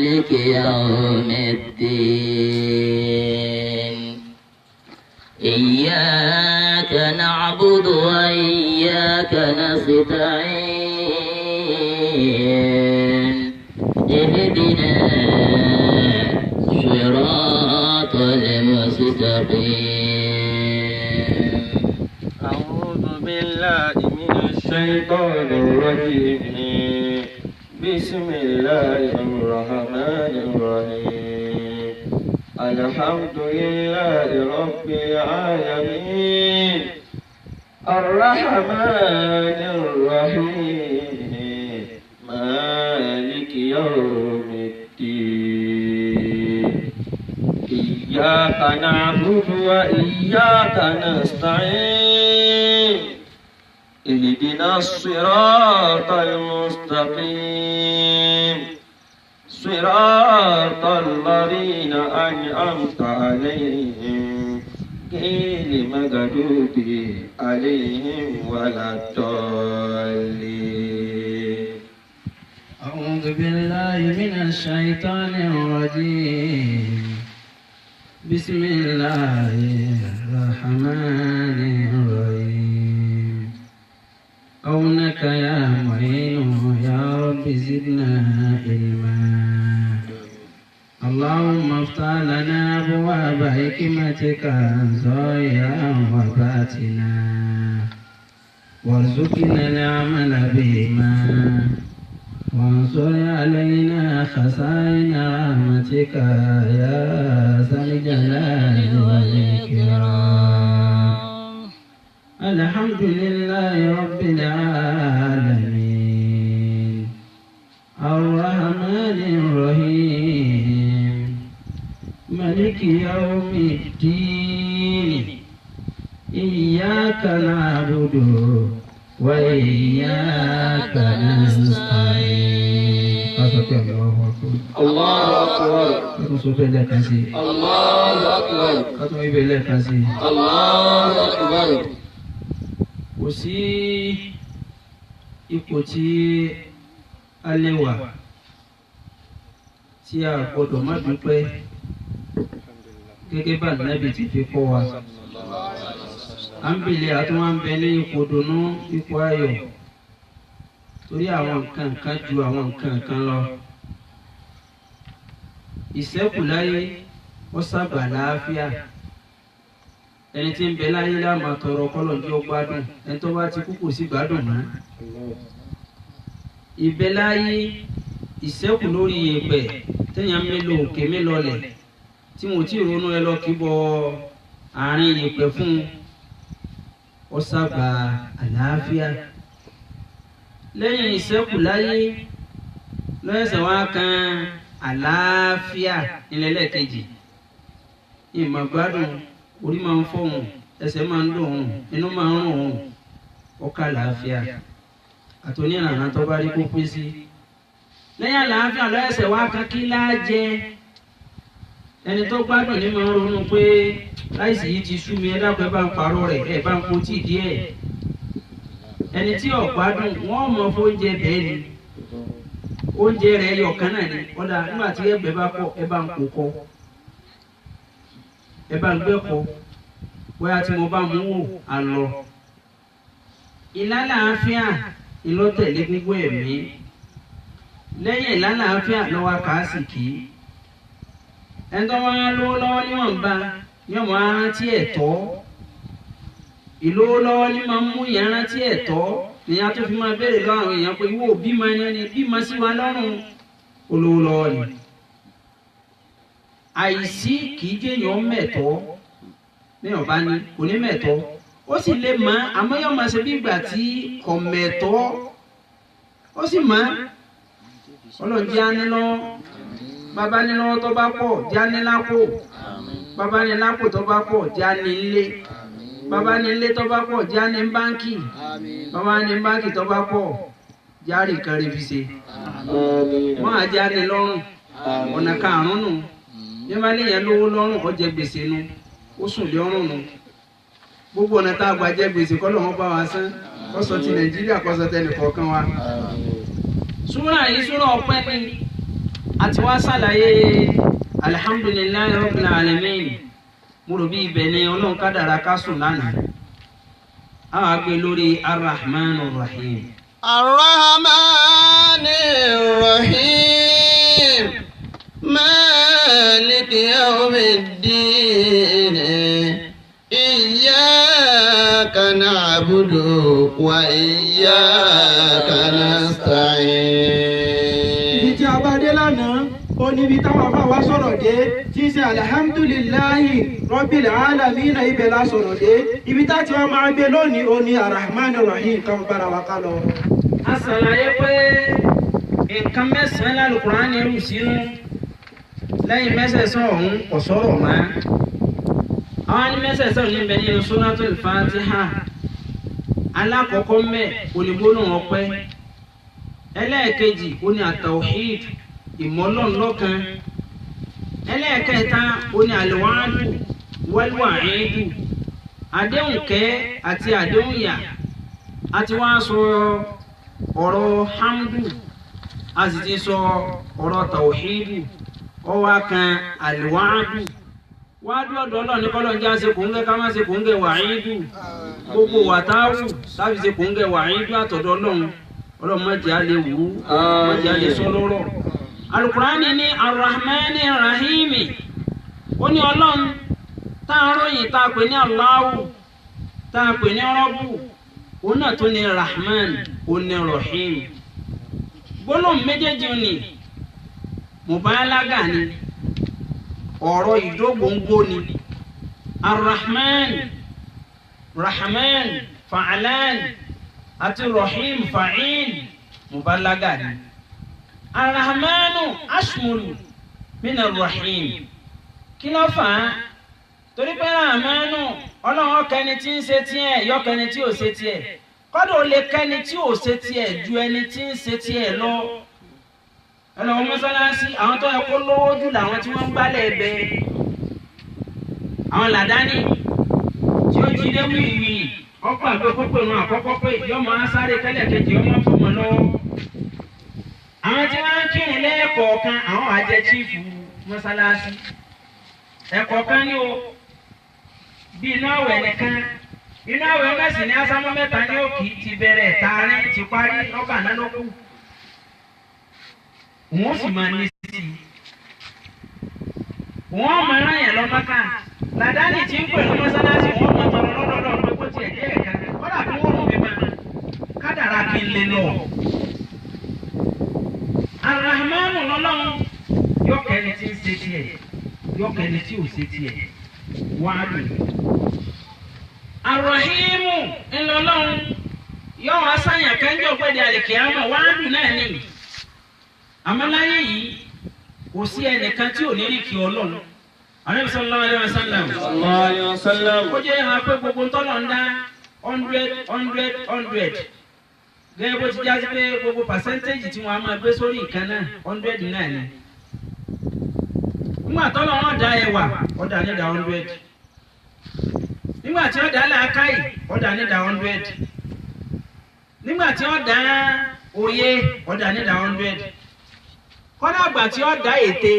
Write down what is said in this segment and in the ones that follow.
مالك يوم الدين إياك نعبد وإياك نستعين اهدنا صراط المستقيم أعوذ بالله من الشيطان الرجيم بسم الله الرحمن الرحيم الحمد لله رب العالمين الرحمن الرحيم مالك يوم الدين إياك نعبد وإياك نستعين اهدنا الصراط المستقيم صراط الذين أنعمت عليهم غير المغضوب عليهم ولا الضالين. أعوذ بالله من الشيطان الرجيم بسم الله الرحمن الرحيم عونك يا معين يا رب زدنا علما اللهم افتح لنا أبواب حكمتك ظاهرا وباطنا وارزقنا العمل بهما وانصر علينا خزائن رحمتك يا ذا الجلال والإكرام. الحمد لله رب العالمين الرحمن الرحيم مالك يوم الدين إياك نعبد وإياك نستعين. الله أكبر. الله أكبر. الله أكبر. Kò sí ipò tí a lè wà tí a gbọdọ̀ má dúpẹ́ gẹ́gẹ́ bá Nábì ti fi kọ́ wa. À ń bèlè àtúnwá ń bẹ ní ipò dùnnú ipò ayọ̀ torí àwọn nǹkan kan ju àwọn nǹkan kan lọ. Ìṣẹ́kù láyé ó sábà láàfíà. Ẹni tí ń bẹ láyé láàmú àtọrọ kọ́lọ̀ ní ó gbádùn ẹni tó bá ti kú kò sí gbádùn mọ́. Ìbẹ láyé ìṣẹ́kù lórí ìyẹ̀pẹ̀ téèyàn mélòó òkè mélòó lẹ̀ tí mo ti ronú ẹ lọ kí bọ àárín ìyẹ̀pẹ̀ fún ó sábà àlàáfíà. Lẹ́yìn ìṣẹ́kù láyé lọ́sẹ̀ wá kan àlàáfíà nílẹ̀ kejì. Ìmọ̀ gbádùn orí máa ń fọ̀hún ẹsẹ̀ máa ń dùn òun inú máa ń rùn òun ọkà àlàáfíà àtòní ìlànà tó bá rí kó pín sí. Lẹ́yìn àlàáfíà lọ́sẹ̀ wá kan kí láàjẹ ẹni tó gbádùn ní máa ń ronú pé láìsí yìí ti sú mi ẹ dákun ẹ bá ń parọ́ rẹ̀ ẹ bá ń kó tí díẹ̀. Ẹni tí ò gbádùn wọ́n mọ fóúnjẹ bẹ́ẹ̀ ni oúnjẹ rẹ̀ yọ̀ kan náà ni ọ̀dà nígbà tí ẹgbẹ́ bá pọ̀ ẹ bá ń kó kọ́ ẹ bá ń gbé kọ́ bóyá tí mo bá mú wò á lọ. Ìlàlàáfíà ìlọ́tẹ̀lé gbogbo ẹ̀mí lẹ́yìn ìlàlàáfíà lọ́wọ́ kàásìkì ẹni tó wọ́n á lówó lọ́wọ́ níwọ̀nba yóò máa rántí ẹ̀tọ́ ìlówó lọ́wọ́ ní máa ń mú ìyẹn rántí ẹ̀tọ́ nìyẹn tó fi máa béèrè lọ́rùn èèyàn pé ìwọ bímọ ẹni ni bímọ sí wa lọ́rùn olówó lọ́wọ́ ni. Àìsí kìí jẹ́yàn mẹ́tọ́ ní ọ̀bá ni kò ní mẹ́tọ́ ó sì lè mọ̀ àmọ́ yóò máa ṣe bí ìgbà tí kò mẹ́tọ́ ó sì mọ̀ Ọlọ́run jẹ́ á ní lọ́wọ́ bàbá ní lọ́wọ́ tó bá pọ̀ jẹ́ á ní lápò bàbá ní lápò tó bá pọ̀ jẹ́ á ní ilé bàbá ní ilé tó bá pọ̀ jẹ́ á ní báńkì bàbá ní báńkì tó bá pọ̀ jẹ́ á rí kan rí fi ṣe wọ́n á jẹ́ á ní lọ́rùn ọ̀nà karùn-ún nù bí wọ́n lè yẹn lówó lọ́rùn ó jẹ gbèsè nu ó sùn lé ọrùn nu gbogbo ọ̀nà tá a gbà jẹ gbèsè kọ́ lọ́wọ́ bá wa sán kó sọ ti Nàìjíríà kó sọ tẹnì kọ̀ọ̀kan wa. Súrà yìí súrà ọpẹ́ ni àti wá ṣàlàyé alhamdulillahi rabbil alamin mo rò bí ibẹ̀ ni Ọlọ́run kádàrá ká sùn lánàá àwọn àgbẹ̀ lórí arrahmanir rahim. arrahmanir rahim maliki yawmiddin iyyaka na'budu wa iyyaka nasta'in. ibi tí a bá dé lánàá ó níbi táwọn afá wa sọ̀rọ̀ dé tí ń ṣe alhamdulillahi rabbil alamin ibẹ̀ la sọ̀rọ̀ dé ibi tá tí wọ́n máa gbé lónìí ó ní arrahmanir rahim kan bára wa ká lọ. a ṣàlàyé pé nǹkan mẹ́sàn-án lálùkùránì rù sínú lẹ́yìn mẹ́sẹ̀sán ọ̀hún kò sọ̀rọ̀ mọ́ àwọn ní mẹ́sẹ̀sán ní bẹ nínú Suratul Fatiha alákọ̀ọ́kọ́ mẹ́ onígbónú ọpẹ́ ẹlẹ́ẹ̀kejì ó ní at-tawhid ìmọ̀lọ́nlọ́kan ẹlẹ́ẹ̀kẹta ó ní al-wa'du wal-wa'idu àdéhùnkẹ́ àti àdéhùnyà àti wá sọ ọ̀rọ̀ hamdu a sì ti sọ ọ̀rọ̀ tawhidu ọwọ́ kan al-wa'du wájú ọ̀dọ̀ Ọlọ́run ní kọ́lọ̀ ń já ṣe kòńgẹ́ ká má ṣe kòńgẹ́ wa'idu gbogbo wàtáwù láti ṣe kòńgẹ́ wa'idu àtọ̀dọ̀ Ọlọ́run má jẹ́ á lè wú má jẹ́ á lè sọ lọ́rọ̀. Al-Qur'ani ní Ar-Rahmani Rahimi ó ní Ọlọ́run tá a ròyìn tá a pè ní Allahu tá a pè ní Rabbu òun náà tó ní Rahman òun ní Rahim gbólóhùn méjèèjì ni mubalaga ni ọ̀rọ̀ ìdógóńgó ni Ar-Rahman Rahman fa'alan àti Rahim fa'il mubalaga ni. Ar-Rahmanu ashmulu min ar-Rahim kí ló fà á torí pé Rahmanu Ọlọ́run kẹni tí ń ṣe tiẹ̀ yọ kẹni tí ò ṣe tiẹ̀ kọ́dọ̀ ó lè kẹni tí ò ṣe tiẹ̀ ju ẹni tí ń ṣe tiẹ̀ lọ. Ọlọ́run mọ́sálásí àwọn tó yẹ kó lówó jù làwọn tí wọ́n ń gbálẹ̀ ẹ̀bẹ̀ àwọn làdáni tí ó jí dé wíìwì ọkọ̀ àgbẹ̀ kókò ìrun àkọ́kọ́ pé yọmọ asáré tẹ́lẹ̀ kejì ọmọ fọmọ lọ́wọ́. Àwọn tí wọ́n ń kírun lẹ́ẹ̀kọ̀ọ̀kan àwọn àjẹ chiefu mọ́sálásí ẹ̀kọ̀ọ̀kan ní o bí inú àwẹ̀ nìkan inú àwẹ̀ mẹ́sìn ní asámọ́ mẹ́ta ní òkì ti bẹ̀rẹ̀ tààrin ti parí ọgbà náà ló kù wọ́n sì máa ní sí i wọ́n máa rán yẹn lọ Mákà làdáni tí ń pè ní mọ́sálásí wọ́n máa tọrọ lọ́dọọdọ pé kó tiẹ̀ jẹ́ ẹ̀ka kọ́dà kí wọ́n mú mi máa kádàrá kí n lè lọ. Ar-Rahmanu lọ́lọ́run yọkẹ́ni tí ń ṣe tiẹ̀ yọkẹ́ni tí ò ṣe tiẹ̀ wáàdù. Ar-Rahimu ńlọ́lọ́run yọ wá sáyàn kẹ́ńjọ́ pé di àlìkìyámà wáàdù náà ni. Àmọ́ láyé yìí kò sí ẹnìkan tí ò ní rí kí Ọlọ́run. Ànábì sallallahu alaihi wasallam. Ó jẹ́ ìhàn pé gbogbo ntọ́lọ̀ ń dá 100. Gẹ́gẹ́ bó ti já sí pé gbogbo percentage tí wọ́n á máa gbé sórí ìkan náà 100 náà ni. Nígbà tọ́lọ̀ wọn dá ẹwà ó dá nídà 100. Nígbà tí ó dá làákàyè ó dá nídà 100. Nígbà tí ó dá òye ó dá nídà 100. Kọ́dà àgbà tí ó dá ète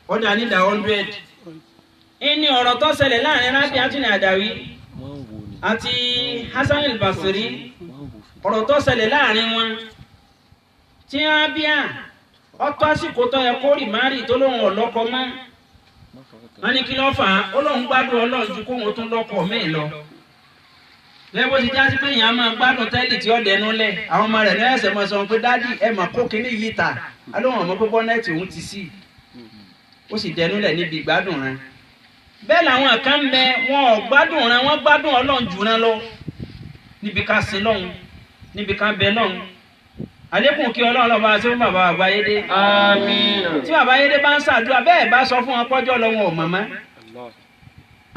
ó dá nídà 100. Ìní ọ̀rọ̀ tó ṣẹlẹ̀ láàrin Rabi'atu Adawi àti Hasan al-Basri ọ̀rọ̀ tó ṣẹlẹ̀ láàrin wọn tí Rabia ọtọ́ àsìkò tó yẹ kó rì márì tó lóun ọ̀lọ́kọ mọ́ wọn ní kí ló fà á ó lóun gbádùn Ọlọ́run ju kóun tún lọ́kọ míì lọ. Lẹ́yìn bó ti já sí pé èèyàn máa gbádùn tẹ́lì tí ó dẹnu lẹ̀ àwọn ọmọ rẹ̀ ní ẹ̀sẹ̀ mọ̀ sọ pé dádì ẹ̀ mà kó kinní yìí ta alóhùn ọmọ pé bọ́nẹ́ẹ̀tì òun ti sí ó sì dẹnu lẹ̀ níbi ìgbádùn rẹ̀. Bẹ́ẹ̀ làwọn kan bẹ wọn ò gbádùn rẹ̀ wọ́n gbádùn Ọlọ́run jù rẹ̀ lọ níbi ká sin lọ́hùn níbi ká bẹ lọ́hùn. Àlékún kí Ọlọ́run lọ́ba ṣe fún bàbá Àgbáyédé. Àmín. Tí bàbá Ayédé bá ń ṣàdúrà bẹ́ẹ̀ bá sọ fún wọn pọ́jọ́ lọ́wọ́ ò mọ̀mọ́.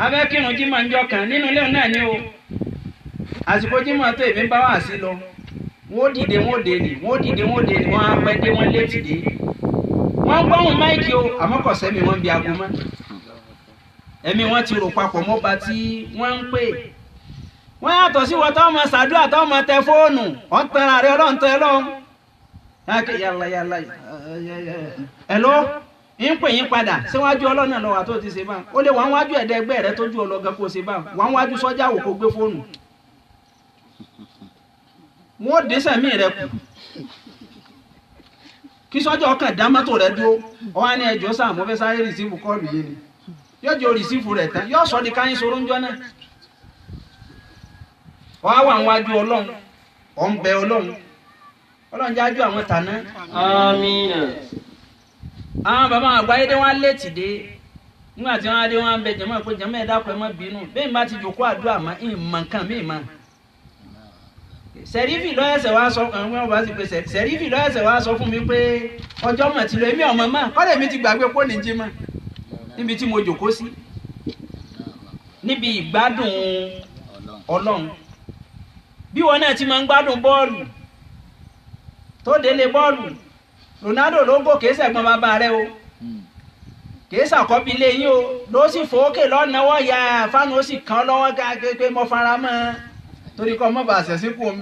Abẹ́ kírun jímọ̀ ńjọ́ kan nínú ilé náà ni o. Àsìkò jímọ̀ tó èmi bá wà sí lọ. Wọ́n dìde wọ́n dé ni wọ́n dìde wọ́n dé ni wọ́n á pẹ́ dé wọ́n létí dé. Wọ́n gbọ́hùn máìkì o àmọ́ kò sẹ́mi wọ́n bí aago mọ́. Ẹ̀mí wọn ti rò papọ̀ mọ́ba tí wọ́n ń pè. Wọ́n yàtọ̀ sí wọ́n táwọn máa ṣàdúrà táwọn máa tẹ fóònù wọ́n tẹ̀ra rẹ Ọlọ́run tẹ lọ́hùn. yàlla hello ń pè yín padà síwájú ọlọ́nà lọ́wọ́ tó ti ṣe bá ó lè wọ́n wájú ẹ̀dẹ́gbẹ́ rẹ tójú ọlọ́gán kó ṣe bá wọ́n wájú sọ́jà wò kó gbé fóònù wọ́n dé sẹ́mi rẹ kù kí sọ́jà ọkàn dá mọ́tò rẹ dúró ọwọ́ ní ẹjọ́ sáà mo fẹ́ sáré rìsífù kọ́ọ̀lù yé ni yóò jẹ́ rìsífù rẹ̀ tán yóò sọ di káyín sọ̀rọ̀ ń jọ náà wọ́n á wà wájú ọlọ́run ọ̀ ń bẹ ọlọ́run jájú àwọn tàná. Àmín. Àwọn bàbá àgbáyé dé wọ́n létí dé nígbà tí wọ́n á dé wọ́n á bẹ jẹ́mọ́ pé jẹ́mọ́ ẹ̀dá pẹ́ mọ́ bínú bẹ́ẹ̀ bá ti jòkó àdúrà mọ́ ìmọ̀ nǹkan mí mọ́. Sẹ̀rífì lọ́yẹ̀sẹ̀ wá sọ àwọn ọmọ bá sì pé Sẹ̀rífì lọ́yẹ̀sẹ̀ wá sọ fún mi pé ọjọ́ mọ̀ ti lọ èmi ọmọ mọ́ kọ́lẹ̀ mi ti gbàgbé pé ní jí mọ́ níbi tí mo jòkó sí níbi ìgbádùn ọlọ́run bí wọn náà ti máa ń gbádùn bọ́ọ̀lù tó délé bọ́ọ̀lù Ronaldo ló gòkè sẹ̀gbọ́n bàbá rẹ o kìí sàkọ́bí ilé yín o ló sì fòókè lọ́nàwọ́ ya fáwọn ó sì kàn lọ́wọ́ pé mo fara mọ́ torí kọ́ mọ́ bá ṣẹ̀ṣẹ̀ kú ọmọ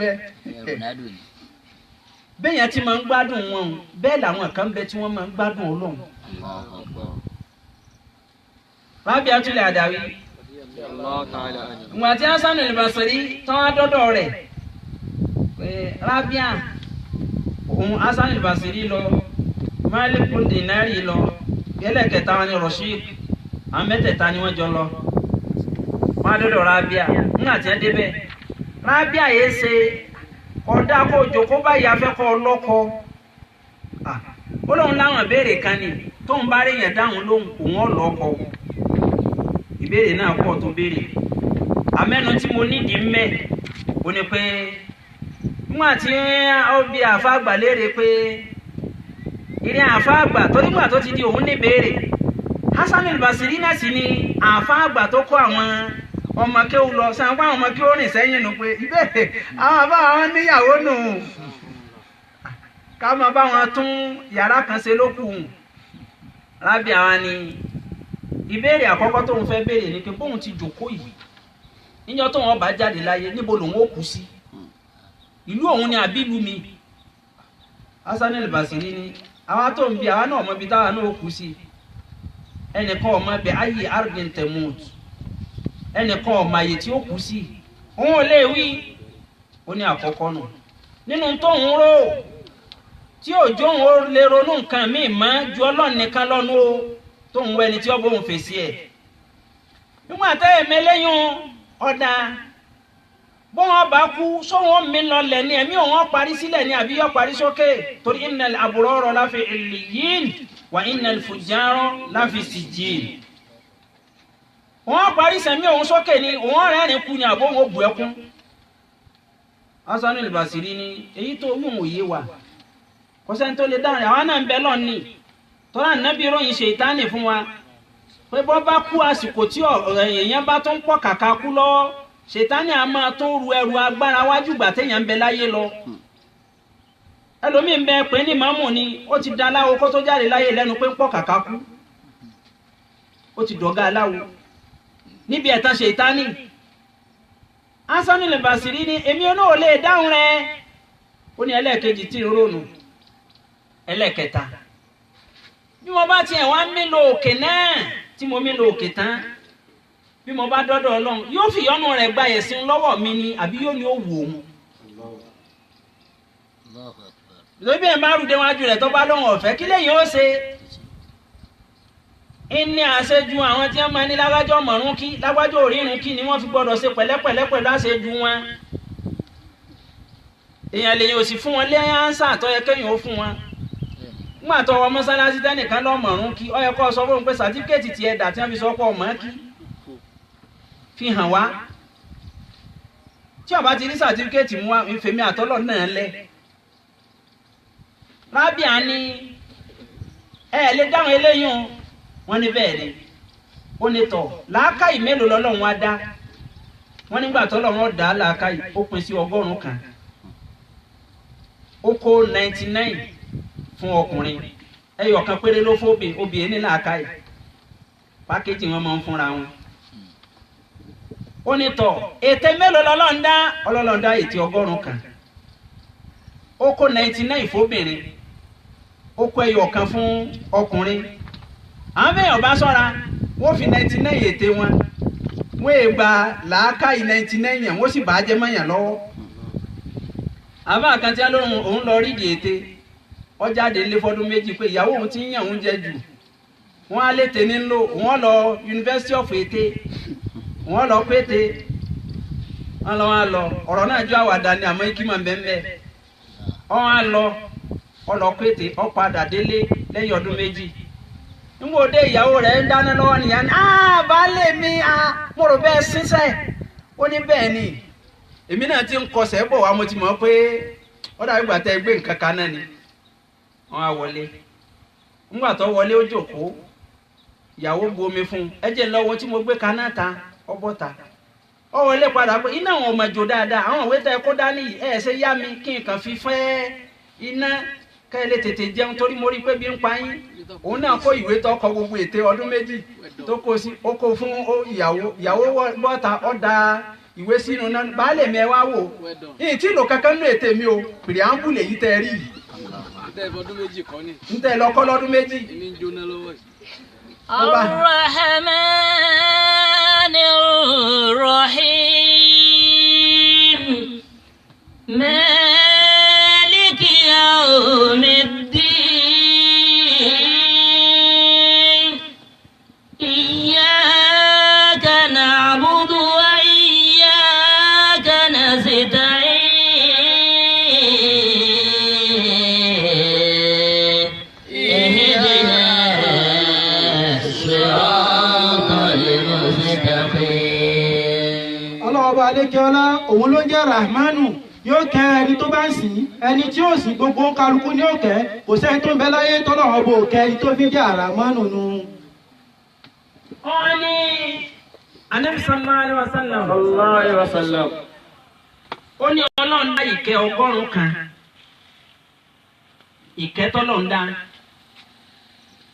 bẹ́ẹ̀ yẹn ti máa ń gbádùn wọn bẹ́ẹ̀ làwọn kan bẹ tí wọ́n máa ń gbádùn ọlọ́run. Rábì Atúlẹ̀ Àdàwí ìwà tí Hasan al-Basri tán á dọ́dọ̀ rẹ̀ pé Rábíà òun Hasan al-Basri lọ Malikul Dinari lọ ẹlẹ́kẹta wọn ni Rashid àwọn mẹ́tẹ̀ẹ̀ta ni wọ́n jọ lọ wọ́n á dọ́dọ̀ Rábíà nígbà tí wọ́n débẹ̀ Rábíà yìí ṣe ọ̀dà kó jòkó báyìí afẹ́kọ̀ọ́ ọlọ́kọ ó lóun láwọn ìbéèrè kan ni tóun bá rí yẹn dáhùn lóhùn òun ọlọ́kọ ìbéèrè náà pọ̀ tó béèrè àmẹ́nu tí mo nídìí mẹ́ o ní pé nígbà tí ó bi àfa àgbà léèrè pé ìrìn àfa àgbà tó nígbà tó ti di òun ní béèrè Hasan al-Basri náà sì ni àfa àgbà tó kọ́ àwọn ọmọ kéwù lọ sàn fún àwọn ọmọ kéwù rìn sẹ́yìn nù pé ìbéèrè àwọn àbá àwọn níyàwó nù ká máa bá wọn tún yàrá kan ṣe lókù Rábì àwọn ni ìbéèrè àkọ́kọ́ tóun fẹ́ béèrè ni pé bóun ti jókòó yìí níjọ́ tóun ọba jáde láyé níbo lòun ó kú sí ìlú òun ni àbí ìlú mi Hasan al-Basri ni àwa tó ń bi àwa náà mọ ibi táwa náà ó kú sí ẹnìkan ọmọ ẹbẹ ayé ardin temut ẹnìkan ọmọ ayé tí ó kú sí òun ò lè wí ó ní àkọ́kọ́ nù nínú tóun rò tí òjò òun ó lè ronú nǹkan míì mọ́ ju Ọlọ́run nìkan lọ́nu o tóun wọ ẹni tí ó bóun fèsì ẹ̀ nígbà tẹ́ ẹ̀mí lẹ́yìn ọ̀dà bóun bá kú sóun mi lọlẹ̀ ní ẹ̀mí òun parí sílẹ̀ ní àbí yọ parí sókè torí innal abrara láfi illiyin wa innal fujjara láfi sijjin òun parí sẹ̀mí òun sókè ní òun rẹ́rìn kú ní àbóhun ó bù ẹkún Hasan al-Basri ní èyí tó mú òye wà kò sẹ́ni tó lè dáhùn àwọn náà ń bẹ lọ́ọ̀ni tọ́lá nàbí ròyìn ṣètánì fún wa pé bọ́ bá kú àsìkò tí èèyàn bá tó ń pọ̀ kàkà kú lọ́wọ́ ṣètánì a máa tó ru ẹrù agbára wájú gbà téèyàn ń bẹ láyé lọ ẹlòmíín bẹ pé ní màmú ni ó ti da aláwo kó tó jáde láyé lẹ́nu pé ń pọ̀ kàkà kú ó ti dọ̀gá aláwo níbi ẹ̀tàn ṣètánì Hasan al-Basri ní èmi ò lè dáhùn rẹ̀ ó ní ẹlẹ́ẹ̀kejì tí ń ronú ẹlẹ́ẹ̀kẹta bí mo bá tiẹ̀ wá mílò òkè náà tí mo mílò òkè tán bí mo bá dọ́dọ̀ Ọlọ́run yóò fi ìyọ́nú rẹ̀ gba ẹ̀sìn lọ́wọ́ mi ni àbí yóò ní ó wò ó. lóbi ẹ̀ bá rúdé wájú rẹ̀ tó bá lóhùn ọ̀fẹ́ kí lẹ́yìn ó ṣe. ní àṣejù àwọn tí wọ́n máa ní lágbájọ́ mọ̀rún kí lágbájọ́ òrírun kí ni wọ́n fi gbọ́dọ̀ ṣe pẹ̀lẹ́pẹ̀lẹ́ pẹ̀lú àṣejù wọn. èèyàn lèyìn ò sì fún wọn lẹ́yìn ánsà tó yẹ kéèyàn ó fún wọn. nígbà tó wọ mọ́sálásí tẹ́nìkan lọ́mọ̀rún kí ó yẹ kó sọ fún un pé sàtífíkẹ́ẹ̀tì tiẹ̀ dà tí wọ́n fi sọ pé ọmọ kí fi hàn wá tí ó bá ti rí sàtífíkẹ́ẹ̀tì mú wa ìfèmí àtọ́lọ̀ náà lẹ̀ Rábíà ní lè dáhùn eléyìí wọ́n ní bẹ́ẹ̀ ni ó ní tọ̀ làákàyè mélòó lọ́lọ́run wá dá wọ́n nígbà tọ́lọ́run dá làákàyè ó pín sí 100 kan ó kó 99 fún ọkùnrin ẹyọ kan péré ló fóbi obìnrin ní làákàyè pákéjì wọn máa ń fúnra wọn ó ní tọ̀ ète mélòó lọ́lọ́run dá ète 100 kan ó kó 99 fóbìnrin ó kó ẹyọ kan fún ọkùnrin àwọn bẹ́ẹ̀ ọba sọ́ra wọ́n fi 99 ète wọn wọ́n è gba làákàyè 99 yẹn wọ́n sì bàá jẹ́ mọ́yàn lọ́wọ́ àbá àkàntí alóhùn òun lọ rí ète ọjáde ńlé fọdún méjì pé ìyàwó òun ti ń yàn oúnjẹ jù wọ́n á lété nílò wọ́n lọ University of Ète wọ́n lọ pété wọ́n lọ ọ̀rọ̀ náà jọ àwàdà ni àmọ́ ikí mọ̀ bẹ́ẹ̀ wọ́n á lọ ọlọ pété ó padà délé lẹ́yìn ọdún méjì nígbà òde ìyàwó rẹ̀ ń dáná lọ́wọ́ nìyá ni baálé mi mo rò bẹ́ẹ̀ sísẹ́ ó ní bẹ́ẹ̀ ni èmi náà ti ń kọsẹ̀ bọ̀ wá mo ti mọ̀ pé ó dàbí ìgbà tẹ́ gbé nǹkan kan náà ni wọ́n á wọlé nígbà tó wọlé ó jókòó ìyàwó bu omi fún ẹ jẹ́ lọ́wọ́ tí mo gbé kaná ta ọbọ̀ta ó wọlé padà pé iná àwọn ọmọ jò dáadáa àwọn òwe tẹ kó dání ṣe yá mi kí n kàn fi fẹ́ iná ká ẹ lè tètè jẹun torí mo rí pé bí ń pa yín òun náà kó ìwé tó kọ gbogbo ète ọdún méjì tó kó sí ó kó fún ìyàwó bọ́ta ó da ìwé sínú náà baálé mi ẹ wá wò yìí tí ìlò kankan nínú ète mi o pìrìàmbùlẹ̀ yìí tẹ rí ń tẹ lọ́kọ́ lọ́dún méjì. الرحمن الرحيم مالك يوم الدين إياك نعبد وإياك نستعين اهدنا الصراط المستقيم. ọlọ́ọ̀bá adékẹ́ọ́lá òun ló jẹ́ rahmanu yóò kẹ́ ẹni tó bá ń sìn ẹni tí ó sìn gbogbo kálukú ní òkè kò sẹ́ni tó ń bẹ láyé tọ́lọ́wọ́ bò kẹ́ ẹni tó fi jẹ́ rahmanu nu. wọ́n ní Ànábì sallallahu alaihi wasallam ó ní Ọlọ́run dá ìkẹ́ 100 kan ìkẹ́ tọ́lọ́run dá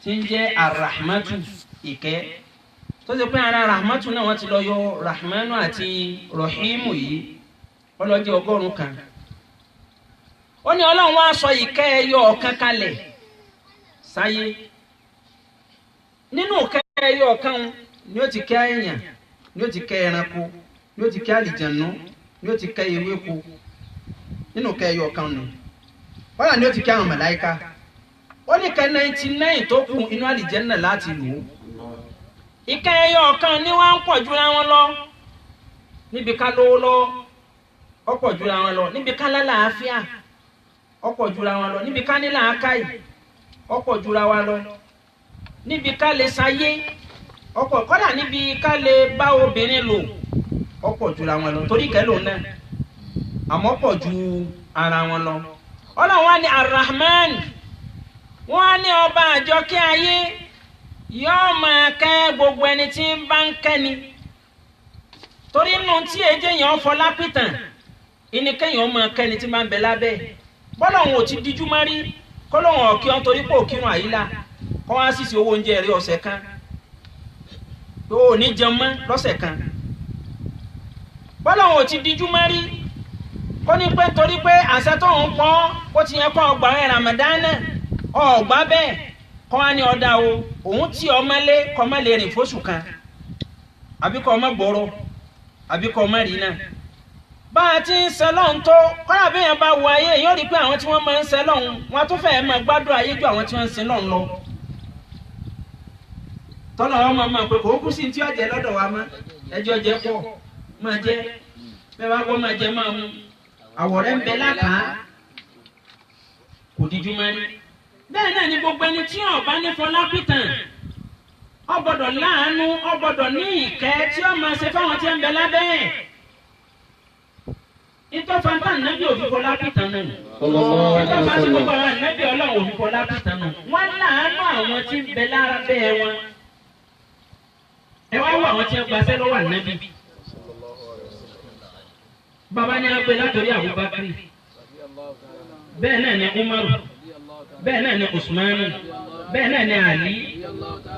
tí ń jẹ́ arahmatu ìkẹ́ tó ṣe pé ara rahmatu náà wọ́n ti lọ yọ rahmanu àti rahimu yìí ọlọ́jẹ́ 100 kan ó ní Ọlọ́run wá sọ ìkẹ́ ẹyọ ọ̀kan kalẹ̀ sáyé nínú ìkẹ́ ẹyọ ọ̀kan ni ó ti kẹ́ èèyàn ni ó ti kẹ́ ẹranko ni ó ti kẹ́ àlìjànú ni ó ti kẹ́ ewéko nínú ìkẹ́ ẹyọ ọ̀kan nù wọ́n ni ó ti kẹ́ àwọn màláíkà ó ní kẹ́ 99 tó kù inú àlìjẹ́nnà láti lò ó ìkẹ́ ẹyọ ọ̀kan ni wọ́n ń pọ̀ jura wọn lọ níbi ká lówó lọ ó pọ̀ jura wọn lọ níbi ká lálàáfíà ó pọ̀ jura wọn lọ níbi ká ní làákàyè ó pọ̀ jura wa lọ níbi ká lè sáyé ó pọ̀ kódà níbi ká lè bá obìnrin lò ó pọ̀ jura wọn lọ torí kẹ́lò náà àmọ́ pọ̀ ju ara wọn lọ Ọlọ́run wá ní Ar-Rahman wọ́n á ní ọba àjọkẹ́ ayé yóò máa kẹ́ gbogbo ẹni tí ń bá ń kẹ́ni torí inú tí èjé yẹn fọlá pìtàn ìníkẹ́yìn máa kẹ́ni tí máa ń bẹ lábẹ́ bọ́lọ̀hún ò ti díjú má rí kọ́lọ́hún ọ̀kí ọ́n torí pé òkírun àyílà kọ́ wá sì sí owó oúnjẹ rí ọ̀sẹ̀ kan tó ò ní jẹun mọ́ lọ́sẹ̀ kan bọ́lọ̀hún ò ti díjú má rí kó ní pé torí pé àṣẹ tó ń pọ́n ó ti yẹ kó ọgbà rẹ̀ Ramadana ọgbà bẹ́ẹ̀ kọ́ wá ní ọ̀dà o òun tí ọmọ lé kọ́ má lè rìn fóṣù kan àbí kọ́ ọmọ gbòòrò àbí kọ́ ọmọ rí náà bá a ti ń sẹlọ́n tó kọ́lá bí yẹn bá wọ ayé yóò rí pé àwọn tí wọ́n máa ń sẹlọ́n wọn tún fẹ́ẹ́ máa gbádùn ayé ju àwọn tí wọ́n ń sin lọ́n lọ. tọ́lọ̀ wọn máa pé kò ó kú sí tí ọ̀jẹ̀ lọ́dọ̀ wa mọ́ ẹjọ́ jẹ́ pọ̀ máa jẹ́ bẹ́ẹ̀ bá gbọ́ máa jẹ́ máa mú àwọ̀rẹ́ ń bẹ lákàá kò díjú máa ní. bẹ́ẹ̀ náà ni gbogbo ẹni tí ọba ní Fọlápìtàn ó gbọ́dọ̀ láàánú ó gbọ́dọ̀ ní ìkẹ́ tí ó máa ṣe fáwọn tí ń bẹ lábẹ́ ẹ̀. Ìtọ́ fanta nàbí òfin Fọlápìtàn náà. Ìtọ́ fanta gbogbo àwọn nàbí Ọlọ́run òfin Fọlápìtàn náà. Wọ́n láàánú àwọn tí ń bẹ lára bẹ́ẹ̀ wọn. Ẹ wá wọ àwọn tí ń gbaṣẹ́ lọ́wọ́ ànábì. Bàbá ní agbe látòrí Abubakar. Bẹ́ẹ̀ náà ni Umaru. Bẹ́ẹ̀ náà ni Usmanu. Bẹ́ẹ̀ náà ni Ali.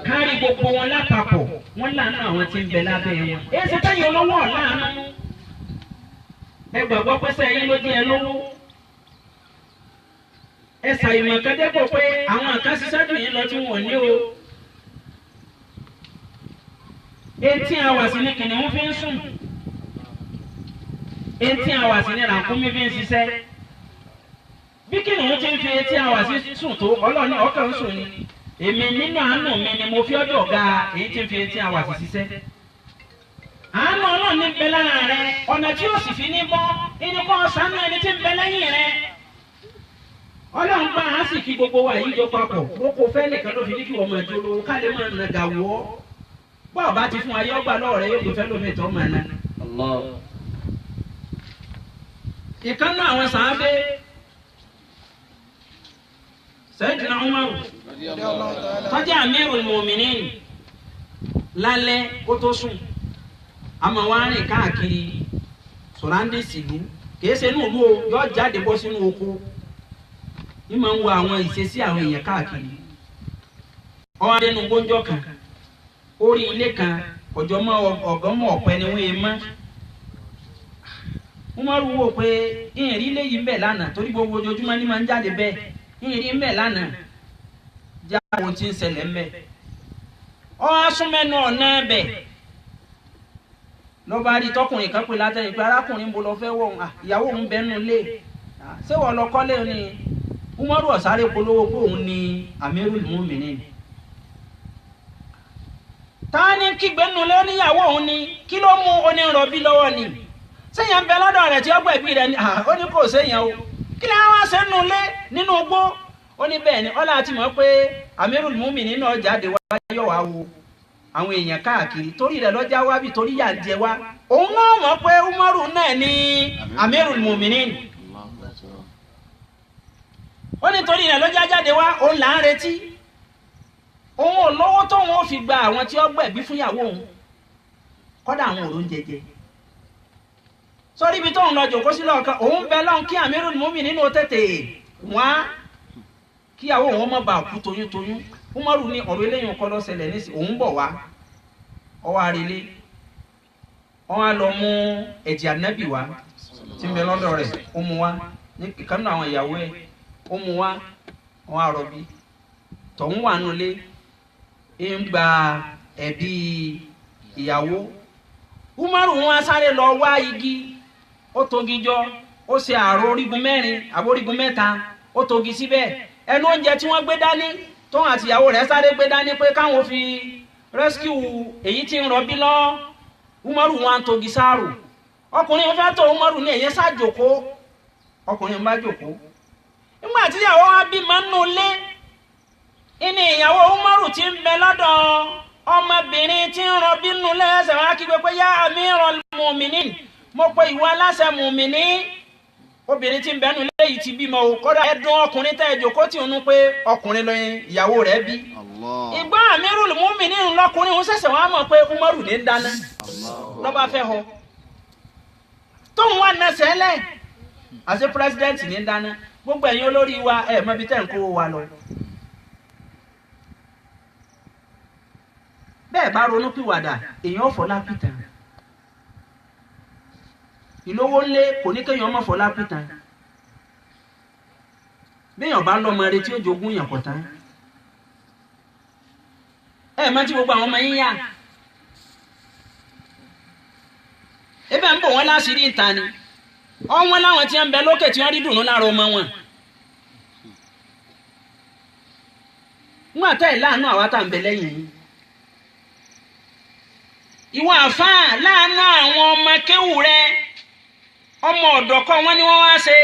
Kárí gbogbo wọn lápapọ̀. Wọ́n láàánú àwọn tí ń bẹ lábẹ́ wọn. Èsì táyọ̀ olówó ọ̀láàánú. Ẹ gbàgbọ́ pé sẹ́yìn ló dín ẹ lówó. ẹ̀sà ìmọ̀kẹ́dẹ́ pọ̀ pé àwọn kan ṣiṣẹ́ dùn yín lọ tí wọ́n ní o. 18 hours ní kìnìún fi ń sùn 18 hours ní ràkúnmí fi ń ṣiṣẹ́. Bí kìnìún ti ń fi 18 hours sùn tó ọlọ́ọ̀ni ọkàn ń sùn ni. Èmi nínú àánú mi ni mo fi ọjọ́ ga èyí tí ń fi 18 hours ṣiṣẹ́. Àánú Ọlọ́run ní bẹ lára rẹ ọ̀nà tí ó sì fi ní bọ́ ẹni kọ́ ṣàánú ẹni tí ń bẹ lẹ́yìn rẹ. Ọlọ́run bá a sì fi gbogbo wa yìí jọ papọ̀ ó kò fẹ́ nìkan ló fi ní kí wọ́n máa jó lówó ká lè máa nàgà wọ́. Bọ́ọ̀ bá ti fún ayé ọgbà lọ́wọ́ rẹ yóò tó fẹ́ lómi ìtọ́ máa ná. Ìkànnì àwọn sàábé Sayyidina Umar tọ́jú Amirul Mu'minin lálẹ́ ó tó sùn àmọ́ wá rìn káàkiri sọ̀ráńdì sílùú kìí ṣe inú ìlú o yọ jáde bọ́ sínú oko ní máa ń wo àwọn ìṣesí àwọn èèyàn káàkiri. Ọwọ́ adẹnu gbóńjọ́ kan orí ilé kan ọjọ́ mọ́ ọ̀gọ́mọ̀ ọ̀pẹ ni wọ́n yé mọ́. Wọ́n máa rúwò pé ìrìn ilé yìí ń bẹ̀ lánàá torí gbogbo ojoojúmọ́ ní máa ń jáde bẹ́ẹ̀ ìrìn ń bẹ̀ lánàá já ohun tí ń ṣẹlẹ̀ ń bẹ̀. Ọwọ́ súnmẹ́nu ọ̀nà bẹ̀ lọ́ba rí tọkùnrin kan pé látẹ̀yìn pé arákùnrin mo lọ fẹ́ wọ̀ ìyàwó òun bẹ́ẹ̀ nù lé ṣé wọ́n lọ kọ́lé ni Umaru ọ̀sáré polówó pé òun ni Amirul Mu'minin. Ta ni kígbe nù lé oníyàwó òun ni kí ló mú onírọ̀bí lọ́wọ́ ni sẹ́yìn ń bẹ lọ́dọ̀ rẹ̀ tí ó gbẹ̀bí rẹ̀ ni ó ní kò séyàn o kí ni àwọn ṣe nù lé nínú igbó ó ní bẹ́ẹ̀ ni ọlá ti mọ̀ pé Amirul Mu'minin náà jáde wá yọ̀ wá wo àwọn èèyàn káàkiri torí rẹ̀ lọ́jà wá bí torí yà ń jẹ wá òun náà mọ̀ pé Umaru náà ní Amirul Mu'minin ó ní torí rẹ̀ lọ́jà jáde wá òun là ń retí òun ò lówó tóun ó fi gba àwọn tí ó gbẹ̀bí fún ìyàwó òun kọ́dà àwọn òrùn jẹjẹ sórí ibi tóun lọ jòkó sí lọ́ọ̀kan òun bẹ lọ́n kí Amirul Mu'minin nínú tètè wá kíyàwó òun má bàa kú toyúntoyún. Umaru ní ọ̀rọ̀ eléyìí ọkọ ló ṣẹlẹ̀ ní òun bọ̀ wá ọwọ́ àrèlé wọ́n á lọ mú ẹ̀jẹ̀ ànábì wá tí ń bẹ lọ́dọ̀ rẹ̀ ó mú wá ní ìkànnì àwọn ìyàwó ẹ̀ ó mú wá wọ́n á rọbí tọ̀hún wà nulẹ̀ ń gba ẹ̀bí ìyàwó. Umaru wọn á sáré lọ wá igi ó togi jọ ó ṣe àrò orígun mẹ́rin àbórígun mẹ́ta ó togi síbẹ̀ ẹnu oúnjẹ tí wọ́n gbé dání tóun àti ìyàwó rẹ̀ sáré gbé dání pé káwọn fi rescue èyí tí ń rọbí lọ. Umaru wọn togi sáàrò ọkùnrin fẹ́ tó Umaru ní èyí sájòkó ọkùnrin bá jòkó. Nígbà tí ìyàwó wa bí máa ń nù lé ìní ìyàwó Umaru ti ń bẹ lọ́dọ̀ ọmọbìnrin tí ń rọbí nù lẹ́sẹ̀ wọn kígbe pé yá Amirul Mu'minin mo pe ìwọ aláṣẹ mùmìnì obìnrin tí ń bẹnu léyìí ti bímọ o kódà ẹdùn ọkùnrin tẹ́ jókòó tí òun pé ọkùnrin lóyún ìyàwó rẹ̀ bí. ìgbà Amirul Mu'minin lọkùnrin òun ṣẹ̀ṣẹ̀ wá mọ̀ pé Umaru ní dáná lọ́ba fẹ́ họ tóun wà nẹsẹ̀ lẹ̀ àti president ní dáná gbogbo ẹ̀yin olórí wa ẹ̀ mọ̀ bí tẹ̀ ń kó wa lọ. bẹ́ẹ̀ bá ronú pìwàdà èèyàn fọlá pìtàn ìlówó ńlé kò ní kéèyàn ọmọ fọlá pìtàn béèyàn bá lọ́mọ rẹ̀ tí ó jogún yàn kọ̀tá ẹ má tí gbogbo àwọn ọmọ yín yá ebe ń bò wọ́n láṣìírí ìta ni ọ̀wọ́n láwọn tí ń bẹ lókè tí wọ́n rí dùnú lára ọmọ wọn wọn àtẹ ìlànà àwa tá ń bẹ lẹ́yìn yìí ìwọ àfáà láàánú àwọn ọmọ kéwù rẹ ọmọ ọ̀dọ̀ kọ́ wọn ni wọ́n wá ṣe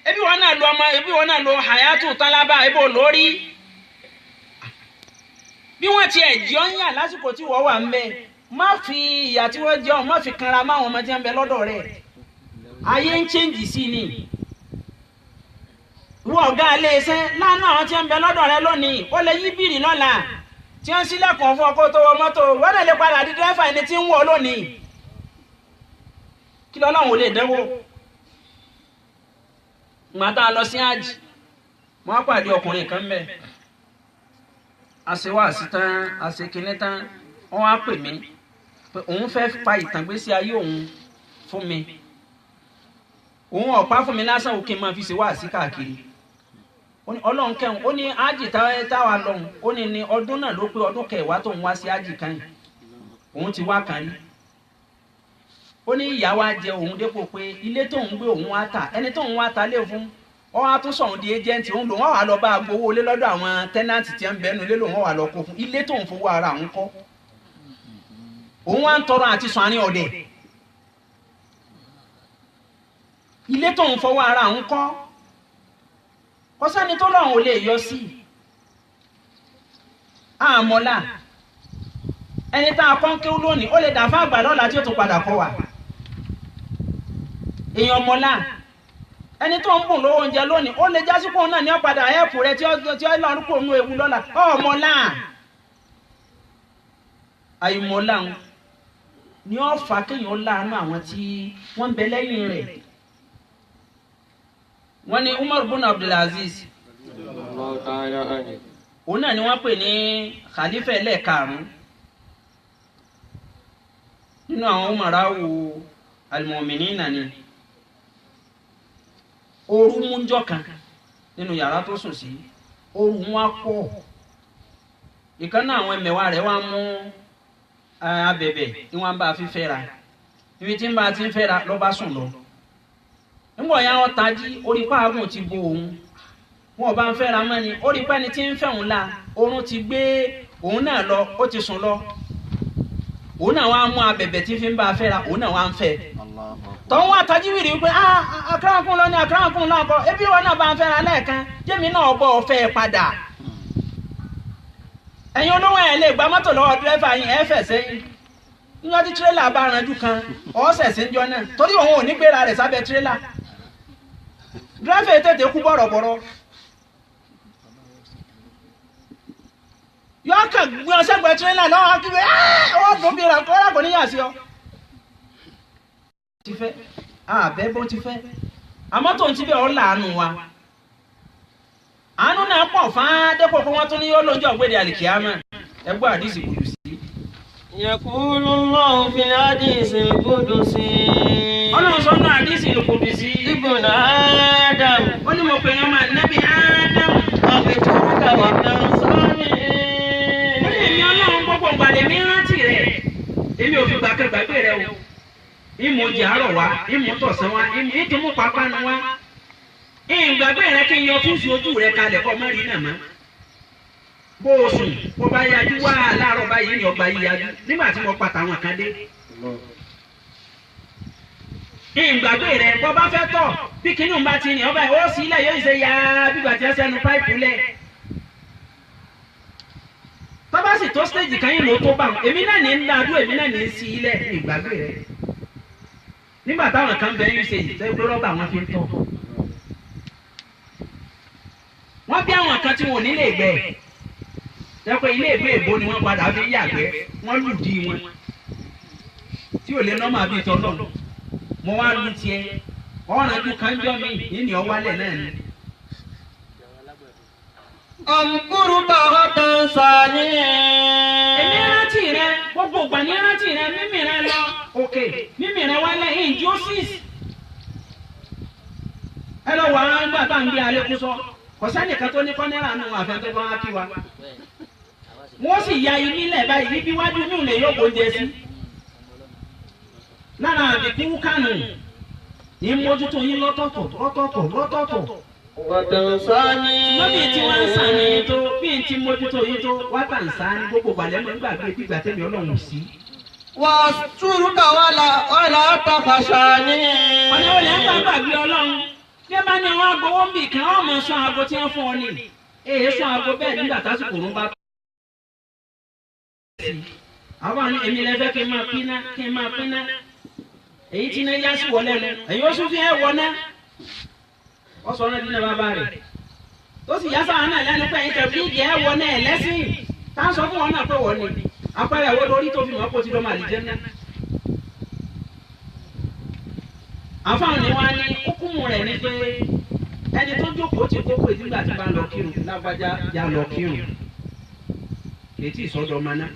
ebi wọn náà lo hayatu talaba ebo lórí bí wọ́n ti ẹ̀jọ́ ń yà lásìkò tí wọ́n wà ń bẹ má fi ìyà tí wọ́n jẹun má fi kanra máwọn ọmọ tí wọ́n bẹ lọ́dọ̀ rẹ̀ ayé ń chẹ́ǹjì sí ni wọ́n ọ̀gá ilé iṣẹ́ láàánú àwọn tí wọ́n bẹ lọ́dọ̀ rẹ̀ lónìí ó lè yí bìrì lọ́la tí wọ́n sílẹ̀kùn fún ọkọ̀ tó wọ mọ́tò wọ́n lè padà di dírẹ́fà ẹni tí ń wọ̀ lónìí kí lọ́lọ́run ò lè dánwò. Màtá lọ sí àjì wọ́n pàdé ọkùnrin kan bẹ́ẹ̀ àṣewàásí tán àṣekínní tán wọ́n á pè mí pé òun fẹ́ fa ìtàngbésí ayé òun fún mi òun ọ̀pá fún mi lásán òkè máa fi ṣe wàásí káàkiri ó ó ní Ọlọ́run kẹ́hùn ó ní ájì táwa lọ́hùn ó ní ọdún náà ló pé ọdún kẹwàá tó ń wá sí ájì kan yìí òun ti wá kan rí ó ní ìyá wa jẹ òun dépò pé ilé tó ń gbé òun wá tà ẹni tó ń wá ta lé fún ọ wá tún sọ̀hún di ẹ́jẹ̀ǹtì òun lòun wà lọ bá gbowó lé lọ́dọ̀ àwọn tẹ́nàntì tí ń bẹ́nu lé lòun wà lọ kó fún ilé tó ń fowó ara òun kọ́ òun wá ń tọrọ àti sùn àárín ọ̀dẹ̀ ilé tó ń fowó ara òun kọ́ kọ́sẹ́ni tó lọ́run ò lè yọ sí àmọ́lá ẹni tá a kọ́ ń kéwú lónìí ó lè dà fún àgbà lọ́la tí ó tún padà kọ́ wa èèyàn mọ́lá ẹni tó ń bùn lówó oúnjẹ lónìí ó lè jásíkò náà ní ọ̀padà ẹ̀pù rẹ tí ó lọ́rùn kò nú ewu lọ́la ọmọlá àìmọ́lá ni ó fà kéèyàn láàánú àwọn tí wọ́n ń bẹ lẹ́yìn rẹ̀ wọ́n ní Umar bin Abdulaziz òun náà ni wọ́n pè ní khalifa ẹlẹ́ẹ̀karùn-ún nínú àwọn umarawu al-mu'minina ni ooru mú njọ́ kan nínú yàrá tó sùn sí ooru wọn pọ̀ ìkan náà àwọn ẹmẹ̀wà rẹ̀ wá mú abẹ̀bẹ̀ tí wọ́n bá fi fẹ́ra ibi tí ń bá ti ń fẹ́ra ló bá sùn lọ nígbà ya wọn tají orí páàgùn ti bo òun wọn bá ń fẹ́ra mọ́ ni orí pẹ́ni tí ń fẹ́ òun la oorun ti gbé òun náà lọ ó ti sùn lọ òun náà wá mú abẹ̀bẹ̀ tí fi ń bá a fẹ́ra òun náà wá ń fẹ́ tọ́wọ́n àtàjí wìrì wípé àkàràkùn lọ ní àkàràkùn náà kọ́ ebi wọn náà bá ń fẹ́ra lẹ́ẹ̀kan jẹ́mi náà bọ́ ọ̀fẹ́ padà ẹ̀yin olówó ẹ̀ lè gba mọ́tò lọ́wọ́ dírẹ́fà yín ẹ̀ fẹ̀ sẹ́yìn níjọ́ tí tírélà bá ranjú kan ọ̀sẹ̀ sí ń jọ náà torí òun ò ní gbéra rẹ̀ sábẹ́ tírélà dírẹ́fà tètè kú bọ̀rọ̀bọ̀rọ̀ yọ kàn gbé ọsẹ gbẹ tírélà lọ́wọ́ kí wọ́n dùn bí ra kò níyà sí ọ. ti fẹ́ àbẹ́ bó ti fẹ́ àmọ́ tó ń ti bẹ̀ ọ́ làánú wa àánú náà pọ̀ fáá dépò pé wọ́n tún ní yóò lóúnjẹ ọ̀gbẹ́dẹ àlìkìyámà ẹgbẹ́ àdìsí kùdù sí. يقول الله في الحديث القدسي Ọlọ́run sọ náà àdìsí kùdù sí. ابن آدم ó ní mo pè é ọmọ ànábì Ádámù. أفتوك وتنصرني èmi Ọlọ́run gbogbo ìgbàlè mi rántí rẹ̀ èmi ò fi gbàgbé rẹ̀ o ìmú jẹ àárọ̀ wá ìmú tọ̀sán wá ìtìmú pápánu wá ìgbàgbé rẹ̀ kí n yọ fúnṣu ojú rẹ̀ kalẹ̀ kọ́ mọ́rin náà mọ́ bó o sùn bó bá yájú wá láàárọ̀ báyìí ní ọgbà yìí yájú nígbà tí mo pa tàwọn kan dé ìgbàgbé rẹ̀ bó bá fẹ́ tọ̀ bí kinní bá ti rìn ọba ó sì ilẹ̀ yóò ṣe ya bígbà tí ẹ sẹ́nu páìpù lẹ̀ tọ́ba sì tó stéèjì kan yìí ló tó bá wọn èmi náà ní ń dáadú èmi náà ní ń sí ilẹ̀ ìgbàgbé rẹ̀ nígbà táwọn kan bẹ yín ṣe yìí tẹ́ gbé rọ́bà wọn fi ń tọ̀ wọ́n bí àwọn kan tí wọn ò nílé ìgbẹ́ ẹ pé ilé ìgbé èbó ni wọ́n padà fi yàgbẹ́ wọ́n lù dí wọn tí ò lè nọ́mà bíi tọ́lọ́ mo wá lu tiẹ̀ ọ̀ràn ju kanjọ́ mi yìí ọ̀wálẹ̀ náà ni. أذكرك وتنساني èmi rántí rẹ gbogbo ìgbà ní rántí rẹ mímì rẹ lọ òkè mímì rẹ wálẹ̀ injustice ẹ lọ wà á gbà bá ń gbé alẹ́ kú sọ kò sẹ́nìkan tó ní kọ́nẹ́rà nù àfẹ́ tó bá wá kí wa wọ́n sì ya imí lẹ̀ báyìí níbi wájú ní òlè yóò gbóúnjẹ sí lára àbíkú kánù ní mójútó yín lọ́tọ̀ọ̀tọ̀ وتنساني lóbi tí wọ́n ń sàn ní yín tó bí n ti mójútó yín tó wá tà ń sá ní gbogbo gbàlẹ́ mọ́ nígbàgbé gbígbà tẹ́mi Ọlọ́run sí. واسترك ولا تخشاني ọ̀nà olè ń gbàgbé Ọlọ́run bí ẹ bá ní wọn agbowó ń bì kí wọn mọ sún aago tí wọn fún ọ ní èyí sún aago bẹ́ẹ̀ nígbà tásìkò òun bá àwọn àni èmi lẹfẹ kí n máa pín ná èyí tí iná yá sí wọlé nu èyí ó sún fi ẹ wọ ná ọ sọ náà dínà bàbá rẹ tó sì yá sáwọn náà lẹ́nu pé ẹ̀yin tẹ fi ìdí ẹ wọ náà ẹlẹ́sìn tá a sọ fún wọn náà pé wọ́n ni apẹ̀rẹ̀ wo lórí tó fi mọ́ kó ti dọ́ màlì jẹ́ ná. àfáàní wa ní hukumu rẹ̀ ní pé ẹni tó jókòó ti kókó ìdígbà tí bá lọ kírun lágbájá já lọ kírun ètí ìsọdọ̀ ọmọ náà.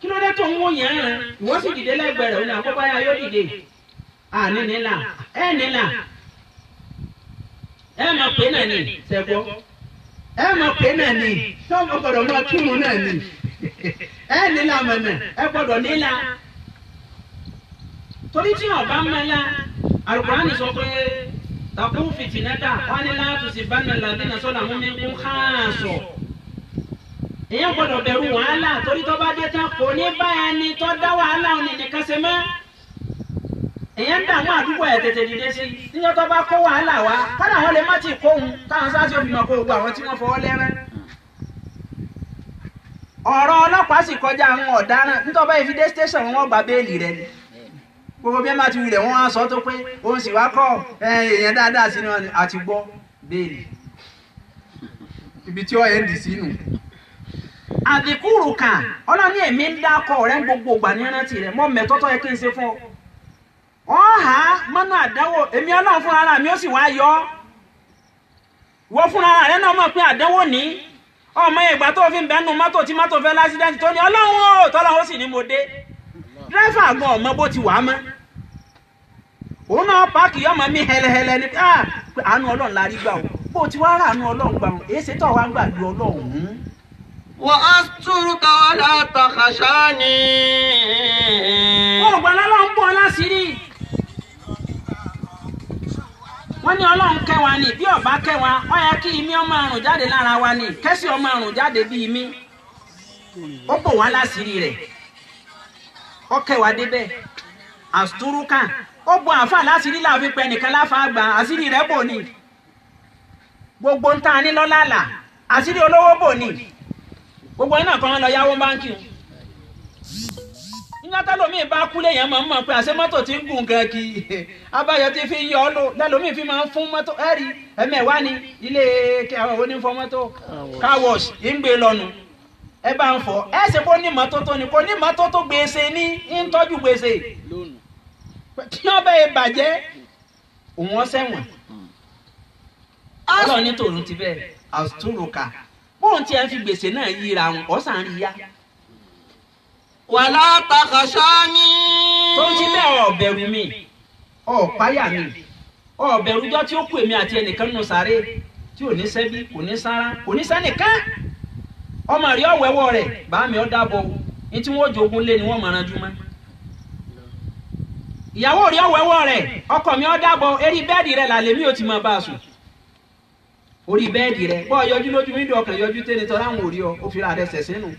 kí ló dé tó ń wó yẹn rẹ ìwọ sì dìde lẹ́gbẹ̀ẹ́ rẹ̀ ó ní àkọ́kọ́ yá yóò dìde àní nílà ẹ nílà ẹ mọ̀ pé náà ni ṣẹ́gbọ́ ẹ mọ̀ pé náà ni tó ń gbọ́dọ̀ mọ kírun náà ni ẹ nílà mọ̀nà ẹ gbọ́dọ̀ nílà torí tí ọba mẹ́la Al-Qur'ani sọ pé takú fìtìnẹ́tà wọn ní láti sì bá nà làdínà sọ́dà mú mi kún káàsọ̀ èèyàn gbọ́dọ̀ bẹ̀rù wàhálà torí tó bá dé tán kò ní bá ẹni tó dá wàhálà òní nìkan ṣe mọ́ èèyàn ń dààmú àdúgbò ẹ̀ tètè dìde sí níjọ́ tó bá kó wàhálà wá kọ́dà wọn lè má ti kó òun táwọn sáà sí òfin mọ̀ kó gbogbo àwọn tí wọ́n fọwọ́ lẹ́rẹ́ ọ̀rọ̀ ọlọ́pàá sì kọjá àwọn ọ̀daràn nítorí bá ìfidé station wọn gba béèlì rẹ ni gbogbo bí ẹ máa ti wulẹ̀ wọ́n á sọ tó pé òun sì wá kọ́ èèyàn dáadáa sí ni wọn àti gbọ́ béèlì ibi tí ó ẹ̀ ń dì sínú. àdìkúrù kan ọlọ́ni èmi ń dákọ̀ rẹ gbogbo ìgbà ní rántí rẹ mọ́ mẹ́tọ́tọ́ yẹ kí n ṣe fún ọ ọ̀hà mọ́nà àdánwò èmi ọlọ́run fún ara mi ó sì wá yọ wọ́n fún ara rẹ náà mọ̀ pé àdánwò ní ọmọ ìgbà tó fi ń bẹ́nu mọ́tò tí mọ́tò fẹ́ lásìdẹ́ntì tó ní ọlọ́run ó tọ́lọ́run ó sì ní mo dé dírẹ́fà gan ọmọ bó ti wà á mọ́ òun náà páàkì yọmọ mi hẹlẹhẹlẹ ni pé àánú ọlọ́run la rí gbà ó bó ti wá rà àánú ọlọ́run gbà ó èyí ṣe tó wá gbàgbé ọlọ́run. وأسترك ولا تخشاني. wọ́n gbà lọ́lọ́run bọ́ láṣìírí wọ́n ní ọlọ́run kẹwàá ni bí ọba kẹwàá ó yẹ kí imí ọmọ àrùn jáde lára wa ni kẹ́sì ọmọ àrùn jáde bí imí ó bò wá láṣìírí rẹ̀ ó kẹwàá débẹ̀ àstúrúkà ó bò àǹfà láṣìírí láàfin pẹ́ nìkan láfa àgbà àṣírí rẹ̀ bò ní gbogbo ń ta ní lọ́làlà àṣírí olówó bò ní gbogbo iná kan lọ yáwó báńkì nígbà tá lómi bá kú léèyàn máa ń mọ̀ pé àṣẹ mọ́tò tí ń gùn gan kí abáyọ ti fi yọ ọ́ lò lẹ́lómi fi máa ń fún mọ́tò ẹ̀rí ẹ̀mẹ̀wá ni ilé àwọn onífọ́ mọ́tò car wash ń gbé lọ́nu ẹ bá ń fọ ẹ ṣe kó ní mọ́tótó ni kò ní mọ́tótó gbèsè ní ń tọ́jú gbèsè kí wọ́n bẹ́ẹ̀ bàjẹ́ òun ọ̀sẹ̀wọ̀n ọlọ́run ní tòun ti bẹ́ẹ̀ àtúrùkà bóun tí ẹ fi gbèsè náà yíra wọn ọ̀sán rí yá. ولا تخشاني. tó ń ti bẹ́ẹ̀ ọ̀bẹ̀rù mi ọ̀páyà mi ọ̀bẹ̀rù jọ tí ó kú èmi àti ẹnìkan nínú sáré tí ò ní sẹ́bí kò ní sára kò ní sẹ́nìkan ọmọ rí ọ̀wẹ́wọ́ rẹ̀ bá mi ọ́ dábọ̀ ní tí wọ́n jogún lé ni wọ́n mọ̀ràn jùmọ́ ìyàwó rí ọ̀wẹ́wọ́ rẹ̀ ọkọ mi ọ́ dábọ̀ erí bẹ́ẹ̀dì rẹ̀ làlẹ́ mi ò ti máa bá a sùn orí bẹ́ẹ̀dì rẹ̀ bọ́ yọjú lójú wíńdò ọkàn yọjú tẹ́ni tọ́ láwọn ò rí ọ ó fi ra rẹ̀ sẹ̀sẹ̀ nù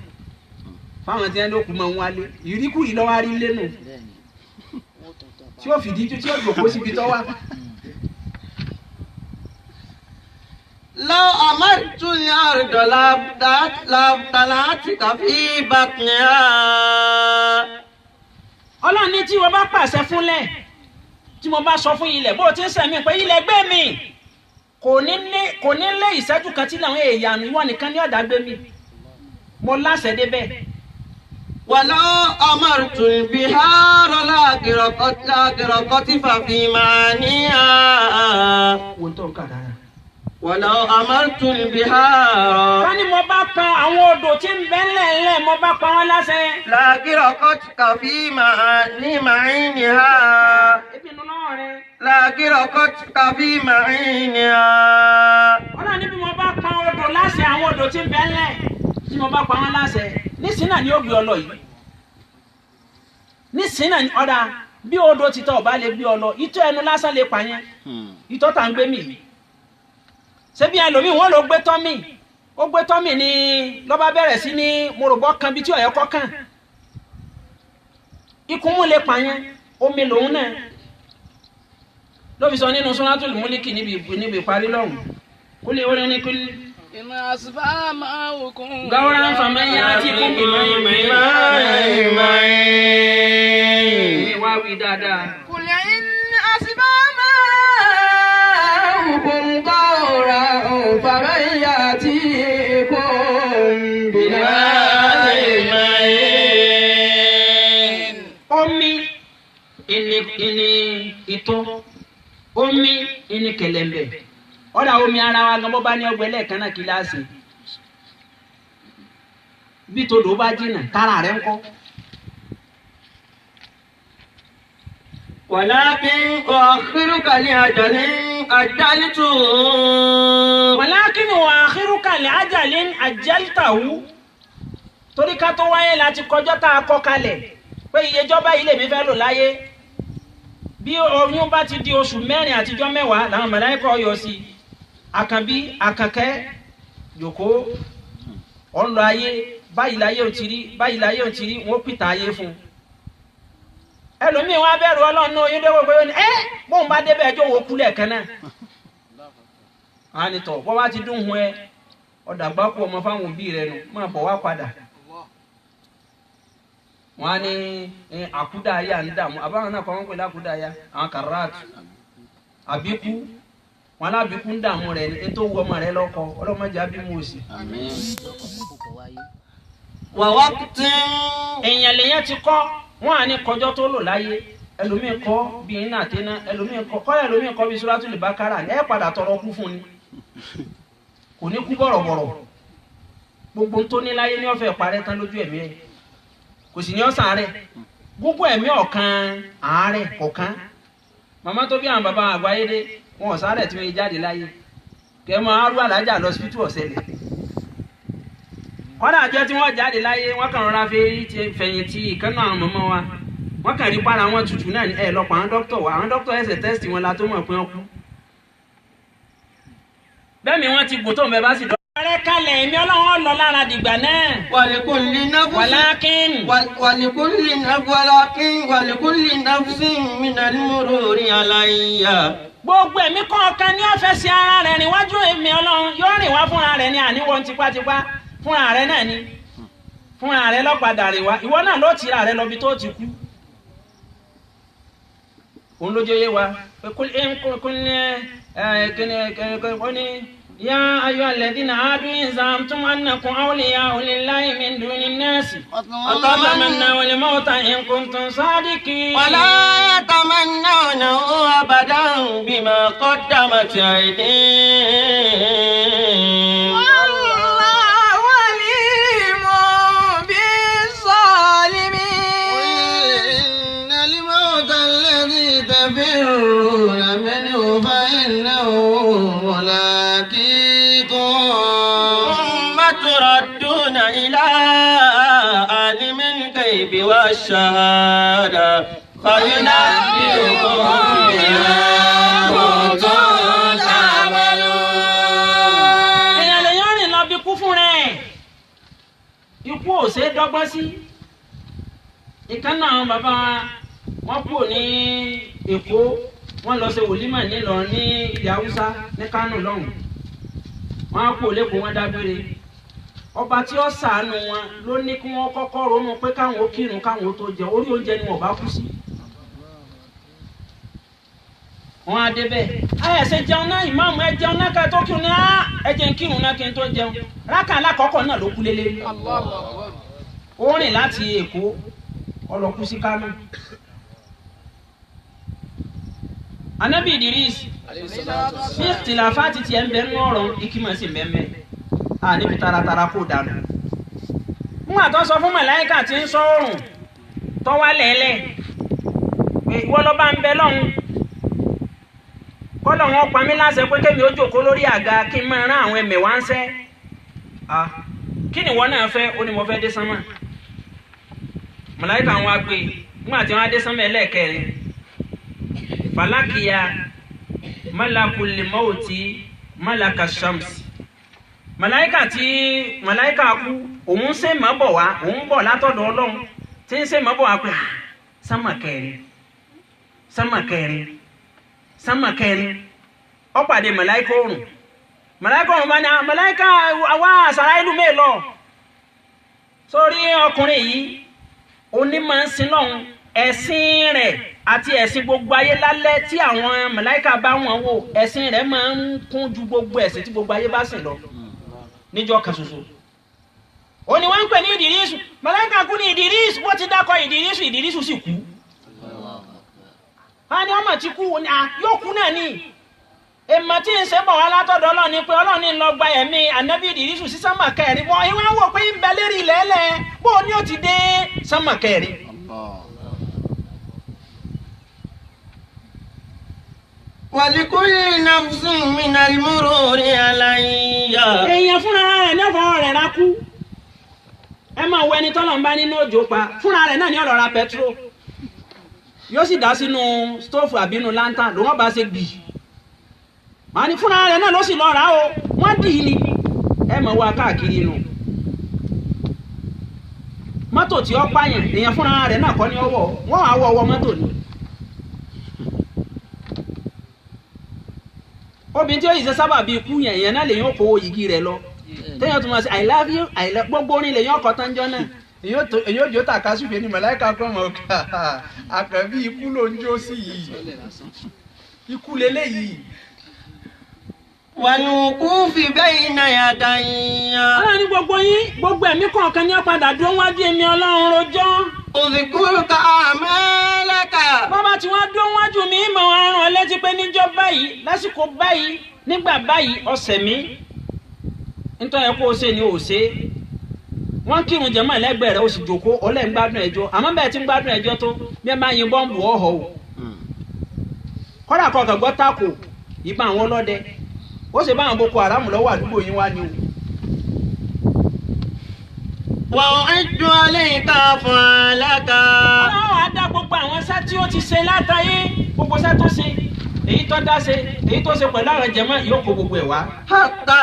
fáwọn tí wọ́n lókun mọ́ wọn lé ìríkùrí lọ́wọ́ rí lé nù tí ó fìdí tí ó jòkó síbi tọ́wá. لو أمرت الأرض لابتلعتك في بطنها. ọlọ́run ní tí wọ́n bá pàṣẹ fúnlẹ̀ tí mo bá sọ fún ilẹ̀ bó ti ń sẹ̀mí pé ilẹ̀ gbé mi kò ní lé ìṣẹ́jú kan tí làwọn èèyàn ìwọ nìkan ní ọ̀dà gbé mi mo láṣẹ débẹ̀. ولو أمرت البحار لاغرقت ففي معانيها. ولو أمرت البحار. wọ́n ní mo bá kan àwọn odò tí ń bẹ ńlẹ̀ mo bá pa wọ́n láṣẹ. لاغرقت في معانيها. لاغرقت في معانيها. ọlọ́run ní bí mo bá kan odò láṣẹ àwọn odò tí ń bẹ ńlẹ̀ tí mo bá pa wọ́n láṣẹ nísìnyí náà ni ó gbé ọ lọ yìí nísìnyí náà ni ọ̀dà bí odò títọ́ ọba lè gbé ọ lọ ìtọ́ ẹnu lásán lè pààyàn ìtọ́ tà ń gbé mi ṣé bí ẹlòmíì wọ́n ló gbé tọ́mì ó gbé tọ́mì ni lọ́ba bẹ̀rẹ̀ sí ní moròbọ́ kan bí tí ọ̀yẹ́ kọ́ kàn ikùn mú lè pààyàn omi lòun náà ló fi sọ nínú Suratul Mulki níbi ìparí lọ́hùn kúlẹ̀ orin ní kúlẹ̀. إن أصبح معكم غورا فمن يأتيكم بماء معين واوي دادا قل إن أصبح معكم غورا فمن يأتيكم بماء معين. omi ini ito omi ini kẹlẹmbẹ ọ̀dà omi ara wa gan bó bá ní ọgbẹ́ lẹ́ẹ̀kan náà kíláàsì bí todò bá jìnnà tára rẹ̀ ń kọ́ ولكن أؤخرك لأجل أجلته. ولكن أؤخرك لأجل أجلته. torí ká tó wáyé láti kọjọ́ tá a kọ kalẹ̀ pé ìyẹjọba ilé mi fẹ́ lò láyé bí oyún bá ti di oṣù 4 àtijọ́ 10 làwọn màláíkà yọ sí àkànbí àkànkẹ́ yòkó ọ̀nlọ ayé báyìí láyé ò ti rí báyìí láyé ò ti rí wọ́n pìtà ayé fún ẹlòmíì wọn abẹ́rù ọlọ́run náà oyún dẹ́wọ́ pé ó ní bóun bá débẹ̀ ẹjọ́ wo kú lẹ́ẹ̀kan náà a ní tọ̀ bọ́ bá ti dún hun ẹ ọ̀dàgbà kú ọmọ fáwọn òbí rẹ nù máa bọ̀ wá padà wọn á ní àkúdàáyà ń dààmú àbáwọn náà kọ́ wọn pè lákúdàáyà àwọn kàráàtù àbíkú wọn lábíkú ń dààmú rẹ ní ètò owó ọmọ rẹ lọ́kọ ọlọ́mọdé abímú òsì. ووقت èèyàn lèyàn ti kọ́ wọn à ní kọjọ́ tó lò láyé ẹlòmíì kọ́ bí iná àtẹná ẹlòmíì kọ́ bí Suratul Bakara ẹ padà tọrọ kú fún ni kò ní kú bọ̀rọ̀bọ̀rọ̀ gbogbo tó ní láyé ní ọ̀fẹ́ parẹ́ tán lójú ẹ̀mí ẹ̀ kò sì ní ọ̀sán rẹ̀ gbogbo ẹ̀mí ọ̀kan àárẹ̀ kọ̀ọ̀kan màmá tó bí àwọn bàbá àgbáyé dé wọn ọ̀sárẹ̀ tí wọ́n jáde láyé kẹ́ mọ́ arú alájà lọ síbítù ọ̀sẹ̀lẹ̀ kọ́dà àjọ tí wọ́n jáde láyé wọ́n kàn rọra fẹ̀yìntì ìkànnà àwọn mọ̀mọ́ wa wọ́n kàn rí para wọn tutù náà ní lọ́pọ̀ àwọn dókítà ẹsẹ̀ tẹ́sítì wọn la tó mọ̀ pé wọ́n kú bẹ́ẹ̀ mi wọ́n ti gùn tó ń bẹ bá sì dọ́. ọ̀rẹ́ kalẹ̀ èmi ọlọ́run lọ lára dìgbà náà. ولكل نفس ولكن نفس من المرور علي. gbogbo ẹ̀mí kọ̀ọ̀kan ní ọ̀fẹ́ sí ara rẹ̀ níwájú èmi ọlọ́run yóò rìn wá fúnra rẹ̀ ní àníwọ̀n tipátipá fúnra rẹ̀ náà ni fúnra rẹ̀ lọ́padà rìn wá ìwọ náà ló tìra rẹ̀ lọ́bi tó ti kú. òun lójó yé wa pé kúlẹ̀ يا أيها الذين آمنوا إن زعمتم أنكم أولياء لله من دون الناس فتمنوا الموت إن كنتم صادقين ولا يتمنونه أبدا بما قدمت أيديهم والله عليم بالظالمين. إن الموت الذي تفرون منه فإنه ملاقيكم ثم تردون إلى عالم الغيب والشهادة فينبئكم بما كنتم تعملون. èèyàn lè yọrin lọ bí kú fún rẹ̀ ikú ò ṣe é dọ́gbọ́n sí ìkànnà àwọn bàbá wọn kúrò ní Èkó wọn lọ ṣe wòlímà nílọrin ní ilẹ̀ Haúsá ní Kánò lọ́hùn wọn á kúrò lẹ́kọ̀ọ́ wọn dágbére ọba tí ó ṣàánú wọn ló ní kí wọ́n kọ́kọ́ ronú pé káwọn ó kírun káwọn ó tó jẹ orí oúnjẹ ni wọ́n bá kú sí. wọ́n á débẹ̀ ẹ̀sẹ̀ jẹun náà ìmáàmù ẹ jẹun náà ká tó kírun ní ẹ jẹ́ ń kírun náà kí n tó jẹun rákà alákọ̀ọ́kọ́ náà ló kú lélẹ̀. ó rìn láti Èkó ó lọ kú sí Kánò. Ànábì Idris bí tìlàfáàtì tiẹ̀ ń bẹ nínú ọ̀rọ̀ ìkímọ̀ sí mẹ́mẹ́ níbi taratara kó dànù. Nígbà tó sọ fún màláíkà tí ń sọ oòrùn tó wá lẹ́lẹ̀ pé ìwọ ló bá ń bẹ lọ́hùn kọ́lọ̀ wọn pa mí láṣẹ pé kémi ó jókòó lórí àga kí n máa rán àwọn ẹ̀mẹ̀wá ń sẹ́. Kí ni ìwọ náà fẹ́? Ó ní mo fẹ́ dé sánmà. Màláíkà wọn á gbé nígbà tí wọ́n á dé sánmà ẹlẹ́ẹ̀kẹrin. Falakiya malakul mauti malaka shams. Màláíkà kú òun ṣe má bọ̀ wá òun bọ̀ látọ̀dọ̀ Ọlọ́run tí ń ṣe má bọ̀ wá pé sánmà kẹrin ó pàdé màláíkà ọ̀run bá ní màláíkà àwa àṣàrà ìlú mélòó sórí ọkùnrin yìí onímọ̀ ń sin lọ́hùn ẹ̀sìn rẹ̀ àti ẹ̀sìn gbogbo ayé lálẹ́ tí àwọn màláíkà bá wọn wò ẹ̀sìn rẹ̀ máa ń kún ju gbogbo ẹ̀sìn tí gbogbo ayé bá sìn lọ níjọ́ kan ṣoṣo. ó ní wọ́n ń pè ní Ìdírísù màláíkà kú ní Ìdírísù bó ti dákọ̀ Ìdírísù sì kú. a ní ọmọ tí kú yóò kú náà ní èèmọ̀ tí ń ṣe bọ̀ wá látọ̀dọ̀ Ọlọ́run ni pé Ọlọ́run ní lọ gba ẹ̀mí ànábì Ìdírísù sí sánmà kẹrin bọ́ ìwọ́n wò pé ń bẹ lérí ilẹ̀ ẹlẹ́ bó ní ó ti dé sánmà kẹrin. ولكل نفس من المرور عليا. èèyàn fúnra rẹ̀ ní ọ̀fọ̀ rẹ̀ rákú ẹ máa wọ ẹni tọ́lọ̀ ń bá nínú òjò pa fúnra rẹ̀ náà ní ọ̀rọ̀ ra petrol yóò sì dá sínú stóòfù àbí inú lantern ló wọ́n bá ṣe gbì màá ní fúnra rẹ̀ náà ló sì lọ rà ó wọ́n dì í ni ẹ máa wá káàkiri inú mọ́tò tí ó pààyàn èèyàn fúnra rẹ̀ náà kọ́ ní ọwọ́ wọ́n á wọ ọwọ́ mọ́tò ni. obìnrin tí ó yìí ṣe sábà bíi ikú yẹn èèyàn náà lè yóò kówó yìí rẹ̀ lọ téèyàn tún máa ṣe I love you gbogbo orin lè yóò kọ́ tán jọ náà. èyí ò jó tàka sífè ní màláíkà kan mọ̀ ká àkànbí ikú ló ń jó sí yìí ikú lélẹ́yìí. والوقوف بين يدي. ọlọ́run ní gbogbo ẹ̀mí kọ̀ọ̀kan ní ọ̀padà dúró wájú èmi ọlọ́run rojọ́. أذكرك أعمالك. bàbá tí wọ́n dúró wájú mi mọ̀ wọ́n rán ọ létí pé níjọ́ báyìí lásìkò báyìí nígbà báyìí ọ̀sẹ̀ mi nítorí ẹ kó o ṣe ni o ṣe wọ́n kírun jẹ́mọ́ ẹlẹ́gbẹ̀ẹ́ rẹ̀ o sì jòkó ọlẹ́ ń gbádùn ẹjọ́ àmọ́ bẹ́ẹ̀ tí ń gbádùn ẹjọ́ tó bí ẹ máa yin bọ́ǹbù ọ̀họ̀ o kọ́dà kọ̀ọ̀kan gbọ́ tako ìbá àwọn ọlọ́dẹ ó sì bá àwọn Boko Haram lọ́wọ́ àdúgbò yín wá ní o. وأعد عليك أفعالك. ọlọ́run á dá gbogbo àwọn iṣẹ́ tí ó ti ṣe látàyé gbogbo iṣẹ́ tó ṣe èyí tó dá ṣe èyí tó ṣe pẹ̀lú àwọn jẹ̀mọ́ yóò kó gbogbo ẹ̀ wá. حتى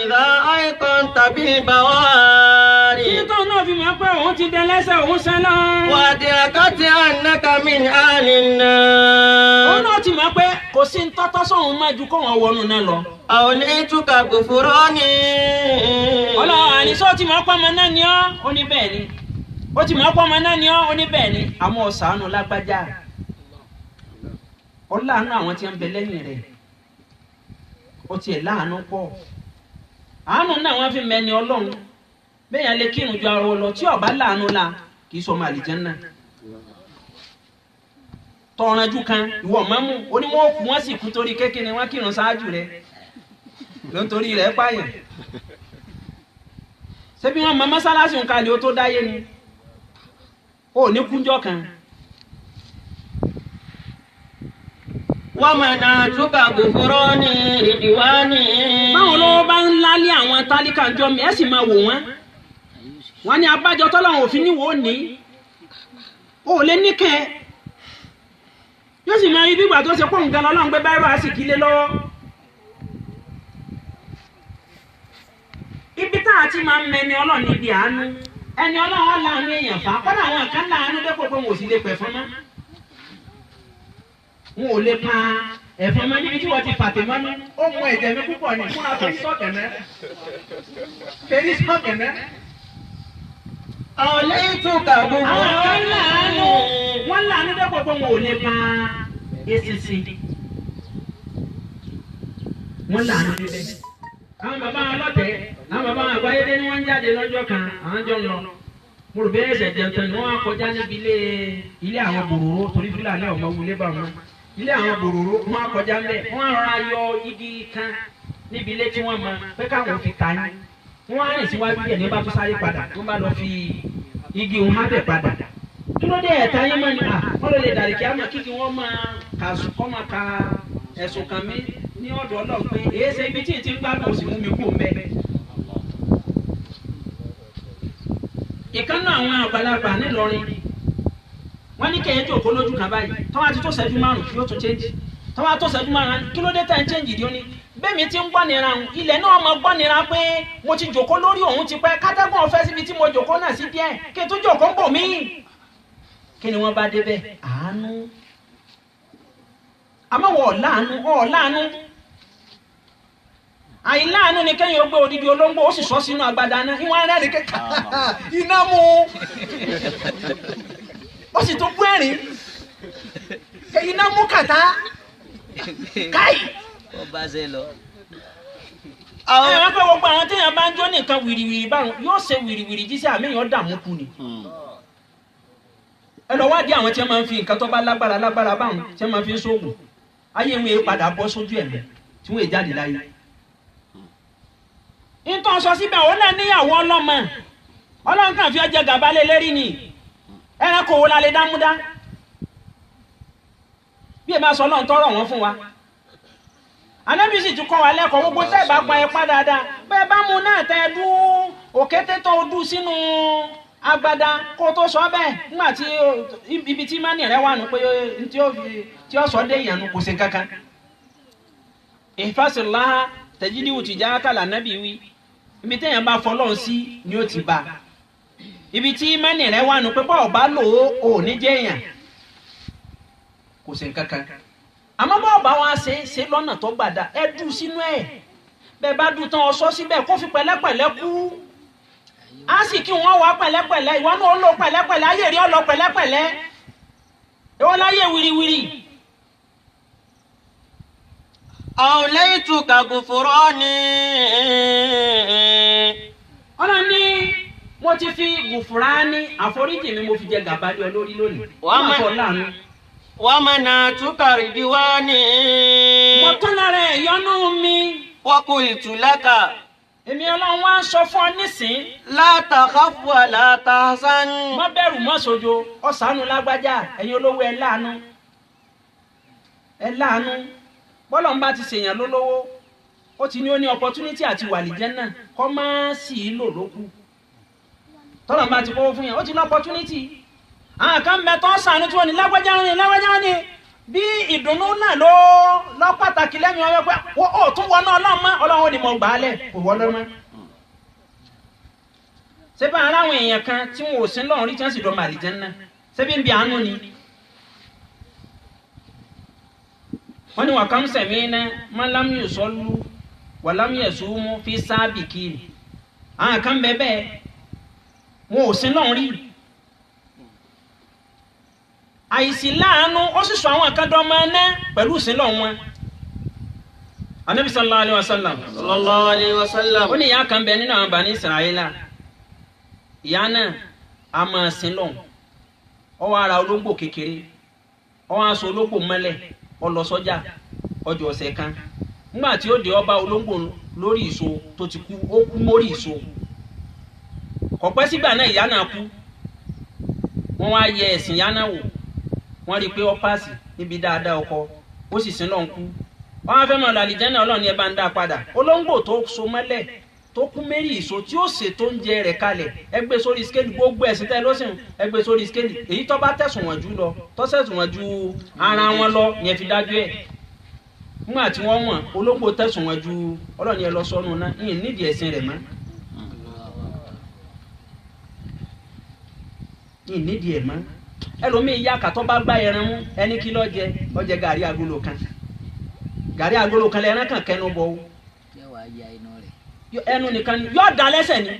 إذا أيقنت بالبواري. èyí tó náà fi mọ̀ pé òun ti dẹ lẹ́sẹ̀ òun ṣẹ́ náà. وأدركت أنك من أهل òun النار. náà ti mọ̀ pé kò sí ń tọ́tọ́ sóhun máa ju kó wọn wọnú náà lọ. أوليتك غفراني. ọlọ́run àníṣó ti mọ̀ pọ́nmọ náà ni ọ́ ó ní bẹ́ẹ̀ ni ó ti mọ̀ pọ́nmọ náà ni ọ́ ó ní bẹ́ẹ̀ ni àmọ́ ọ̀sánù lágbájá ọláàánú àwọn tí ń bẹ lẹ́yìn rẹ̀ ó tiẹ̀ láàánú pọ̀ àánú náà wọ́n fi mẹ́ni ọlọ́run bẹ́ẹ̀ yẹn lè kírun ju ara lọ tí ọba láàánú la kì í sọ ọmọ àlìjẹ́nnà tọ̀rànjú kan ìwọ mọ́mú oníwọ̀n kú wọ́n sì kú torí kékeré wọ́n kírun ṣáájú rẹ̀ ló ń torí rẹ̀ pààyàn ṣé bí wọ́n mọ mọ́sálásí ń kalẹ̀ ó tó dáyé ni ó ní kúnjọ́ kan. ومنعتك غفراني رضواني. báwọn olówó bá ń lálé àwọn tálíkà jọ mi ẹ sì máa wò wọ́n ní abájọ tọ́lọ́run òfin níwò ó ní ó lé níkẹ́ yóò sì máa rí bígbà tó ṣe pọ̀ nǹkan lọ́lọ́run gbé báyìí wá sí kílé lọ́wọ́. ibi tá a ti máa ń mẹni ọlọ́run níbi àánú ẹni ọlọ́run á láàánú èèyàn fà kọ́dà àwọn kan láàánú dẹ́pọ̀ pé wọn ò sì lè pẹ̀ fún mọ́ wọn ò lè pa ẹ̀fọn mọ́ níbi tí wọ́n ti fàtẹ̀ mọ́nú ó mú ẹ̀jẹ̀ mi púpọ̀ ní fúnra tó sọ̀kẹ̀mẹ́ fèrè sọ̀kẹ̀mẹ́. أوليتك àwọn kan غفراني. wọ́n láàánú dẹ́pọ̀ pé wọn ò lè pa esisi wọ́n láàánú níbẹ̀. àwọn bàbá wọn lọ́tẹ̀ àwọn bàbá wọn àgbáyédé ni wọ́n ń jáde lọ́jọ́ kan àwọn jọ ń lọ mo rò bẹ́ẹ̀ ẹ̀sẹ̀ jẹun tán ni wọ́n á kọjá níbi ilé àwọn bòròró torí Fúlàní ọmọ wulé bá wọn ilé àwọn bòròró wọ́n á kọjá ńbẹ̀ wọ́n á rọra yọ igi kan níbi ilé tí wọ́n mọ pé káwọn fi ta yín wọ́n á rìn síwájú díẹ̀ ní bá tó sáré padà tó bá lọ fi igi òun hábẹ̀ padà kí ló dé ẹ̀ta yín mọ́ ni wọ́n lè dàrí kí á mọ̀ kíkì wọ́n máa kàṣù kọ́ máa ka ẹ̀sùn kàn mí ní ọ̀dọ̀ Ọlọ́run pé èé ṣe ibi tí ì ti ń gbádùn òsì mú mi kú mẹ́. ìkànnì àwọn àgbàlagbà nílọrin wọ́n ní kẹ́yìn jòkó lójú kan báyìí tọ́wọ́ àti tó ṣẹ́jú márùn-ún yóò tún change tọ́wọ́ àti tó ṣẹ́jú márùn-ún kí ló dé tẹ̀ ń change ìdí ó ní bẹ́ẹ̀ mi ti ń gbọ́ nira ilẹ̀ náà mo gbọ́ nira pé mo ti jòkó lórí òun ti pẹ́ kátẹ́gùn ọ̀fẹ́ síbi tí mo jòkó náà sí díẹ̀ kí n tó jòkó ń bò mí. kí ni wọ́n bá débẹ̀ àánú àmọ́ wọ́n láàánú àìláàánú ni kẹ́yìn ó gbé odidi olóńgbò ó sì sọ sínú agbada náà ìwọ̀n rẹ̀ kéka iná mú ó sì tún gbẹ́rìn iná mú kàtá káì. ó bá ṣe lọ. àwọn pé gbogbo àwọn téèyàn bá ń jó nìkan wìrìwìrì báwọn yóò ṣe wìrìwìrì jíṣẹ́ àmì èèyàn dààmú kù ni. ẹ lọ wádìí àwọn tí wọ́n máa ń fi nǹkan tó bá lágbára báwọn tí wọ́n máa fi ń ṣoògùn ayé wọn padà bọ́ sójú ẹ̀mí tí wọ́n jáde láyé. nítorí sọ síbẹ̀ òun náà níyàwó ọlọ́mọ ọlọ́run kàn fi ọjà gàba lé lérí ni ẹranko wo la lè dámúdá bí ẹ bá sọ ọlọ́run tọrọ wọn fún wa Ànábì sì ti kọ́ wa lẹ́kọ̀ọ́ gbogbo tẹ́ bá pa ẹ pa dáadáa bẹ́ẹ̀ bá mu náà tẹ́ dú òkété tó dú sínú agbada kó tó sọ bẹ́ẹ̀ nígbà tí ibi tí mánì rẹ wà nù pé tí ó sọ dé ìyànnu kò sí kankan. Ihfasillaha tajidihu tijahaka l'Ànábì wí ibi téèyàn bá fọlọ́run sí ni ó ti bá ibi tí mánì rẹ wà nù pé bọ́ọ̀ bá lò ó ní jẹ́ èèyàn kò sí kankan. Àmọ́ bọ́ọ̀ bá wá ṣe lọ́nà tó gbàdá ẹ dú sínú ẹ̀ bẹ́ẹ̀ bá dú tán ọsọ síbẹ̀ kó fi pẹ̀lẹ́pẹ̀lẹ́ kú á sì kí wọ́n wá pẹ̀lẹ́pẹ̀lẹ́ ìwọ náà ó lò pẹ̀lẹ́pẹ̀lẹ́ ayé rí ọ lọ pẹ̀lẹ́pẹ̀lẹ́ ìwọ láyé wiriwiri. أوليتك غفراني ọ̀nà ní mo ti fi gùfúrání àforíjì mi mo fi jẹ gàba lé ọ lórí lónìí. wọ́n kọ́ láàánú. ومنعتك رضواني mo tún lára ìyọ́nú mi. وقلت لك èmi Ọlọ́run wá sọ fún ọ nísìn. لا تخف ولا تحزن. má bẹ̀rù má sojo ọ̀sánú lágbájá ẹ̀yin olówó ẹ̀ láàánú. ẹ̀ láàánú bọ́lọ̀ ń bá ti ṣèyàn lólówó ó ti ní ó ní opportunity àti wàlìjẹ́nà kọ́ máa sì í lò lókù. tọ́lọ̀ ń bá ti kówó fún yẹn ó ti ní opportunity. àwọn kan bẹ tó sànú tí wọ́n ní lágbájá wọn ni bí ìdùnnú náà lọ pàtàkì lẹ́yìn ọyọ́ pé ó tún wọná Ọlọ́run mọ́ Ọlọ́run ni mo gbà á lẹ̀ kò wọ́ lọ́mọ́. ṣé bá ara àwọn èèyàn kan tí wọn ò sí lọ́run rí tí wọ́n sì dọ́mọ àlìjẹ́nà ṣé bí ń bi àánú ni. wọ́n ní wà kàn sẹ̀mí iná málámù ìsọ́lú wàlámù ẹ̀sùnmú fi sáàbì kiri àwọn kan bẹ bẹ́ẹ̀ wọn ò sí lọ́run rí. àìsí láàánú ó sì sọ àwọn kan dọ́mọ ẹná pẹ̀lú ìsìnlọ̀ wọn. Ànábì sallallahu alaihi wasallam. sallallahu alaihi wasallam. ó ní ìyá kan bẹ nínú àwọn Bani Israila ìyá náà a máa sin lọ ọ wá ra olóńgbò kékeré ọ wá so olóńgbò mọ́lẹ̀ ọ lọ sọ́jà ọjọ́ ọ̀sẹ̀ kan nígbà tí ó dé ọba olóńgbò lórí ìso tó ti kú ó kú mórí ìso kò pẹ́ sígbà náà ìyá náà kú wọ́n wá yẹ ẹ̀sìn ìyá náà wò wọ́n rí i pé ó pàṣì níbi dáadáa ọkọ ó sì sin lọ́n kú wọ́n á fẹ́ mọ̀ làlìjẹ́nà Ọlọ́run ni ẹ bá ń dá padà olóńgbò tó so mọ́lẹ̀ tó kú mérí ìso tí ó ṣètò oúnjẹ rẹ̀ kalẹ̀ ẹgbẹ́ sórí skéèlì gbogbo ẹ̀sìn tẹ́ lọ́sìn ẹgbẹ́ sórí skéèlì èyí tó bá tẹ̀sùn wọn jù lọ tó tẹ̀sùn wọn ju ara wọn lọ ni ẹ fi dájú ẹ̀ nígbà tí wọ́n wọ̀n olóńgbò tẹ̀sùn wọn ju Ọlọ́run ẹ lọ sọ́nù náà yìí nídìí ẹ̀sìn rẹ̀ mọ́ yìí nídìí ẹ̀ mọ́ ẹlòmíì yá kàtọ́ bá gbá ẹran mú ẹni kí ló jẹ ó jẹ gàrí agolo kan lẹ́ran kan kẹnu bọ̀ ó ẹnu nìkan ni yóò da lẹ́sẹ̀ ni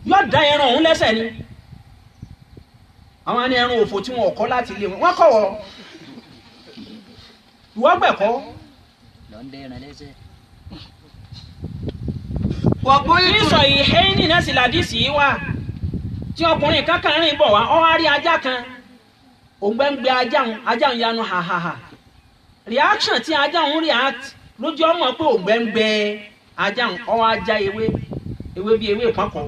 yóò da ẹran òun lẹ́sẹ̀ ni àwọn ní ẹran òfò tí wọn kọ́ láti ilé wọn kọ̀ wọ́ ìwọ́ gbẹ̀kọ́ wọ́n sọ ìhẹ́yìn náà sì làdísì yìí wà tí ọkùnrin kankan rìn bọ̀ wá ó wá rí ajá kan ògbẹ́ngbẹ́ ajá ń yanu hahaha reaction tí ajá ń react lójú ọmọ pé ògbẹ́ngbẹ́ ajá ń ó wá já ewé bí ewé ìpákọ̀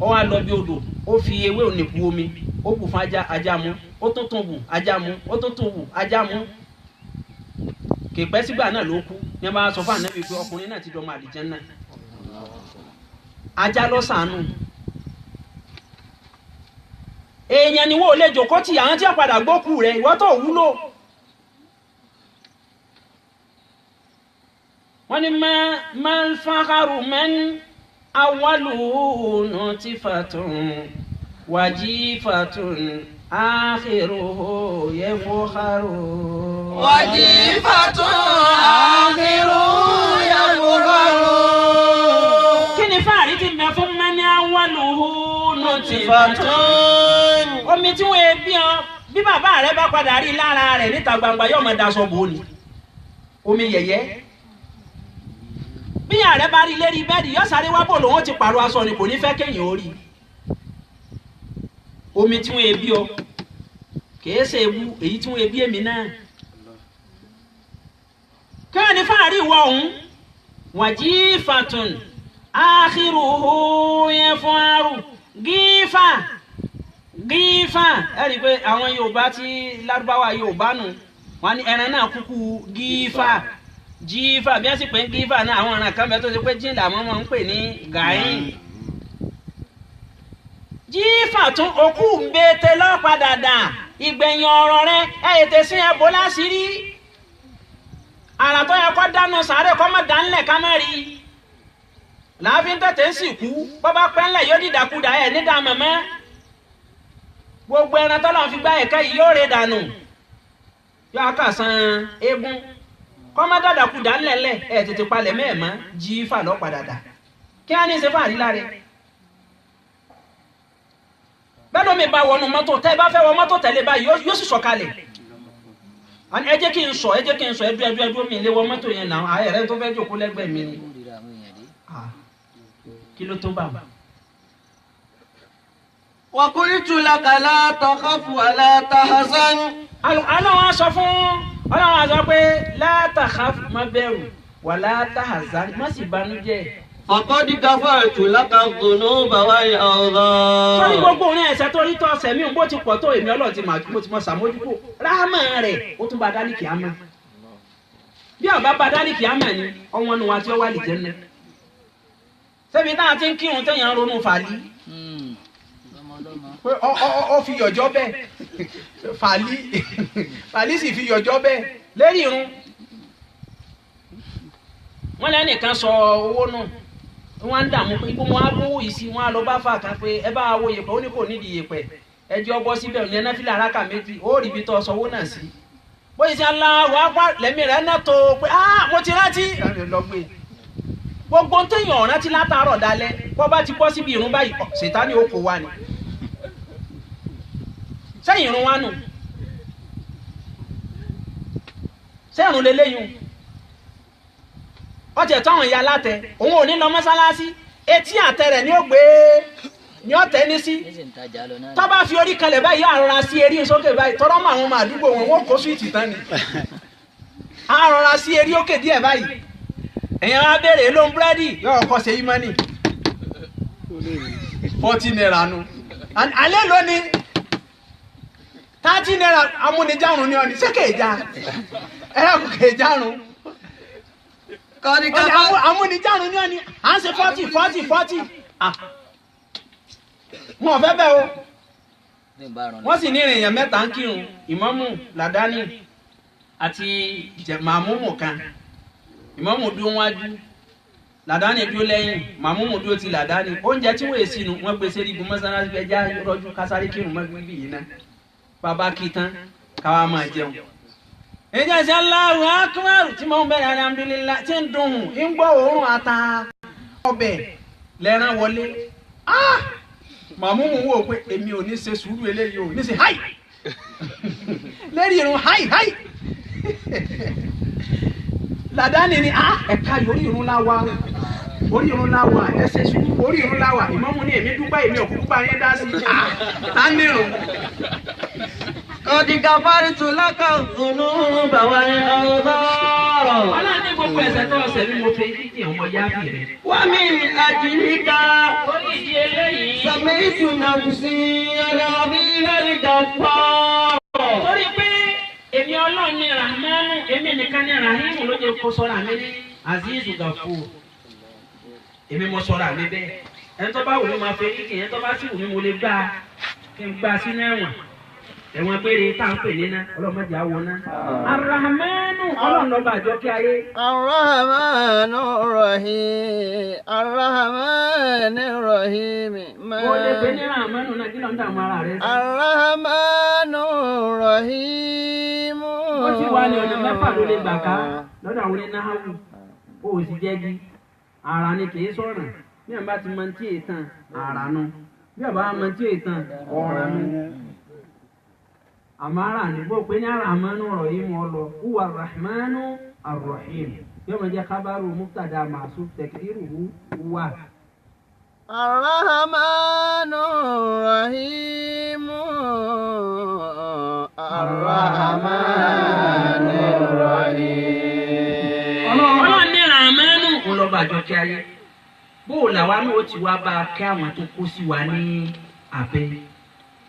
ó wá lọ bí odò ó fi ewé ònìkú omi ó bù fún ajá mú ó tún tún bù ajá mú ó tún tún bù ajá mú kèpẹ́ sígbà náà ló kú ní bá sọ fún Ànábì pé ọkùnrin náà ti dọ́mọ àlìjẹ́nnà ajá ló ṣàánú èèyàn ni wọ́n ò lè jòkó tí àwọn tí ó padà gbókù rẹ̀ ìwọ́ tó wúlò wọ́n ní mal fakharu man awwaluhu nutifatun wajifatun akhiruhu yafkharu wajifatun akhiruhu yafkharu. kí ni fáàrí ti bẹ fún man awwaluhu nutifatun omi tí wọ́n bí ọ bí bàbá rẹ̀ bá padà rí lára rẹ̀ níta gbangba yóò máa daṣọ bò ní omi yẹ̀yẹ́ bí ààrẹ bá rí lérí bẹ́ẹ̀dì yóò sáré wá bò lòun ti pààrọ̀ aṣọ ni kò ní fẹ́ kéèyàn ó rí omi tí wọ́n bí ọ kìí ṣe ewu èyí tí wọ́n bí èmi náà kí ni fáàrí ìwọ ọ̀hún wajifatun akhiruhu yafkharu gífà ẹ̀rí pé àwọn Yorùbá tí Lárúbáwá Yorùbá nù wọ́n ní ẹran náà kúkú gífà jífà bí wọ́n sì pè ń gífà náà àwọn ọ̀ràn kan bẹ́ẹ̀ tó ṣe pé jíìn làwọn máa ń pè ní gàáyìn. jífà tún òkú ń bété lọ́padà dà ìgbẹ̀yìn ọ̀rọ̀ rẹ ètè sí ẹbọ láṣìírí àrà tó yẹ kó dáná sàárè kó má dánlẹ̀ ká má rí láàfin tètè ń sìnkú bọ́bá pẹ́ńlẹ̀ yóò dìdàkudà ẹ̀ nídàá mọ̀mọ́ gbogbo ẹran tọ́lọ́ fi gbá ẹ̀ka yìí yóò rè dànù yóò àkàsán eégún kọ́má dàdàkudà ńlẹ̀lẹ̀ ẹ̀ tètè palẹ̀ mẹ́ẹ̀mọ́ jífà lọ́padà dà kí á ní í ṣe fàárí láre. bẹ́ẹ̀ ló mi bá wọnú mọ́tò tẹ́ ẹ bá fẹ́ wọ mọ́tò tẹ̀lé báyìí yóò sì sọ̀kalẹ̀ ẹ jẹ́ kí n sọ ẹdú mi lé wọ mọ́tò yẹn náà ààrẹ rẹ tó fẹ́ jòkó lẹ́gbẹ̀ẹ́ mi ni kí ló tó bá wọn. wa qultu laka la takhaf wa la tahzan. Ọlọ́run á sọ pé la takhaf má bẹ̀rù wa la tahzan má sì banújẹ́. faqad ghafartu laka dhunuba wal awdhar. sọ́ni gbogbo orin ẹ̀sẹ̀ tó rí tọ́ sẹ̀mí bó ti pọ̀ tó èmi Ọlọ́run ti mọ̀ sàmójúkò ráhámà rẹ̀ ó tún bá dálíkì àmà bí ọba bá dálíkì àmà ni ọwọ́n nu wa tí ó wà lè jẹ́ nẹ́ sẹ́bi táwọn ti ń kírun téèyàn ronú fàlí pé ó fi yọ̀jọ́ bẹ́ẹ̀ fàlí sì fi yọ̀jọ́ bẹ́ẹ̀ lérí irun wọ́n lẹ́nìkan sọ owó náà wọ́n á ń dààmú pé ibo wọn á gbówó yìí sí wọn á lọ bá fà kan pé ẹ bá wo yèpẹ̀ ó ní kò nídìí yèpẹ̀ ẹjọ́ bọ́ síbẹ̀ ní ẹnáfílà aráka méjì ó rí ibi tó sọ owó náà sí bóyá sí aláwọ̀ apá lẹ́mí rẹ̀ náà tó pé mo ti rántí lọ́gbé gbogbo ń téèyàn ọ̀rántí látàárọ̀ dalẹ̀ bọ́ bá ti bọ́ síbi ìrun báyìí Sàtánì ó kó wa ni sẹ́yìn ìrun wa nù sẹ́yìn lélẹ́yìn ọjà táwọn ìyá látẹ òun ò ní lọ mọ́sálásí etí àtẹ rẹ̀ ni ó gbé ni ó tẹ́ ní sí tó bá fi orí kalẹ̀ báyìí àrọ̀ra sí eré sókè báyìí tọ́rọ́ mọ́ àwọn ọmọ àdúgbò wọn wọ́n kó súwìtì tán ni àrọ̀ra sí eré òkè díẹ̀ báyìí èèyàn á béèrè ló ń búrẹ́dì yóò kọ́ ṣe yí mọ́nì 40 naira nu alẹ́ lónìí 30 naira amúnijárun ni ọ ní sẹ́kẹ̀ ìjà ẹ̀rọ kẹjárun amúnijárun ní ọ ní à ń ṣe 40 wọn ò fẹ́ bẹ́ẹ̀ o wọ́n sì ní èèyàn mẹ́ta ń kírun ìmámù làdáni àti màmúmù kan ìmámù dúró wájú làdáni dúró lẹ́yìn màmúmù dúró ti làdáni oúnjẹ tí wọ́n èsì nù wọ́n gbèsè igun mọ́sálásí fẹ́ já rọ́jú kásáré kírun mọ́gbìbì yìí náà bàbá kí tán káwá máa jẹun. ìjà sí Allahu akbar tí mo ń bẹ̀rẹ̀ alhamdulillah tí ń dùn ń gbọ́ òórùn ata ọbẹ̀ lẹ́ran wọlé màmúmù wò pé èmi ò ní ṣe sùúrù eléyìí ò ní ṣe háì lérí irun háì làdáni ni ẹ̀ka yìí orí irun láwa ẹsẹ̀ sùúrù orí irun láwa ìmámù ní èmi dúpẹ́ èmi òkúkú bá yẹn dá sí á nírun. qad ghafartu laka dhunuba wal awdhar. ọlọ́run ní gbogbo ẹ̀ṣẹ̀ tó ọ̀sẹ̀ ni mo fẹ́ dídì ọmọ yáàbì rẹ̀. wa min ajlika orí ìdí eléyìí. sami'tu nafsi al-'azima al-ghaffar. torí pé èmi ọlọ́run ní rahmanu èmi nìkan ní rahimu ló jẹ́ kó sọ́ra mi ní azizu gafur èmi mo sọ́ra mi bẹ́ẹ̀ ẹni tó bá wù mí máa fẹ́ kíkì ẹni tó bá sì wù mí mo lè gbà kí n gbà sínú ẹ̀wọ̀n péré tá à ń pè ní ná ọlọ́mọdé àwọn ná. arahmanu ọlọ́run lọ́ba àjọ kí ayé. arahmanu rahim arahmanu rahim. o lè pe ní rahmanu náà kí ló ń dààmú ara rẹ. arahmanu rahim. ó ti wá ní ọ̀nà mẹ́fà ló lè gbà ká lọ́dọ̀ àwọn onínáhàwù ó sì jẹ́gi ara ni kì í sọ̀rọ̀ bí àbá ti mọ tí ètàn ara nu bí àbá mọ tí ètàn ọ̀ràn nu. àmàrà ni bó pe ní arahmanu rahim ọlọ huwa rahmanu arrahim yóò máa jẹ́ kábàárù mubtada ma'suf takdiruhu huwa. arahmanu rahim arahmanu rahim. ọlọ́run ní rahmanu ńlọba àjọ kí ayé bó o làwa náà ó ti wá bá a kí àwọn tó kó sí wa ní abẹ́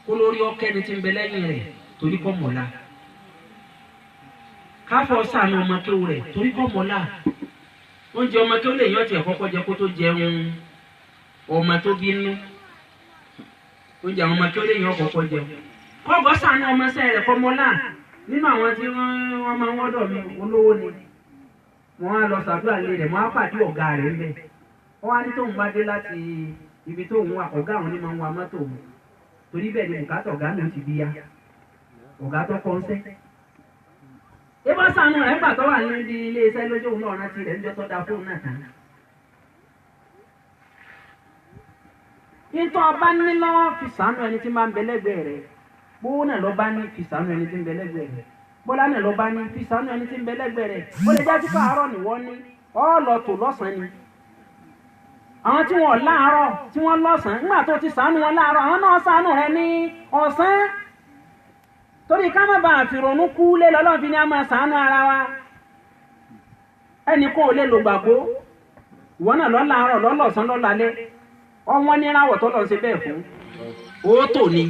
kó lórí ọkẹ́ni tí ń bẹ lẹ́yìn rẹ̀ torí kọ́ mọ̀lá káfọ́ sànù ọmọ tó rẹ̀ torí kọ́ mọ́lá oúnjẹ ọmọ tó lè yàn tiẹ̀ kọ́kọ́ jẹ kó tó jẹun ọmọ tó bínú oúnjẹ àwọn ọmọ tó lè yàn kọ́kọ́ jẹun kọ́bọ̀ sànù ọmọ sẹ́rẹ̀ kọ́ mọ́lá nínú àwọn tí wọ́n máa ń wọ́dọ̀ mi olówó ni wọ́n á lọ sàdúrà lé rẹ̀ wọ́n á pàdé ọ̀gá rẹ̀ ń bẹ̀ wọ́n á ní tóun bá dé láti ibi tóun wà ọ̀gá àwọn ní máa ń wa mọ́tò òun torí bẹ́ẹ̀ ni bùkátà ọ̀gá mi ò ti bí ya ọ̀gá tó kọ́ ń sẹ́ ibà sànù rẹ̀ gbà tó wà ní ilé iṣẹ́ lójú òun náà rántí rẹ̀ ń jọ́ tó da fóònù náà tán. nítorí ọba nílọ fi sànù ẹni tí máa ń bẹ lẹ́gbẹ̀ẹ́ rẹ̀ bówó náà lọ bá ní fi sànù ẹni tí ń bẹ lẹ́gbẹ̀ẹ́ rẹ̀ bọ́lá náà lọ bá ní fi sànù ẹni tí ń bẹ lẹ́gbẹ̀ẹ́ rẹ̀ ó lè jáde pé àárọ̀ nìwọ́ ní ọ̀ọ́lọ́ tó lọ́sàn-án ni àwọn tí wọ́n láàárọ̀ tí wọ́n lọ́sàn-án nígbà tó ti sànù wọn láàárọ̀ àwọn náà sànù rẹ̀ ní ọ̀sán torí ká má bàa fìrònú kú lé lọ́lọ́run fi ní a máa sànù ara wa ẹnì kan ò lè lò gbàgbó ìwọ náà lọ láàárọ̀ lọ́lọ́sàn lọ́lálẹ́ ọwọ́n ní ráwọ̀ tó lọ sí bẹ́ẹ̀ fún ó tò ní.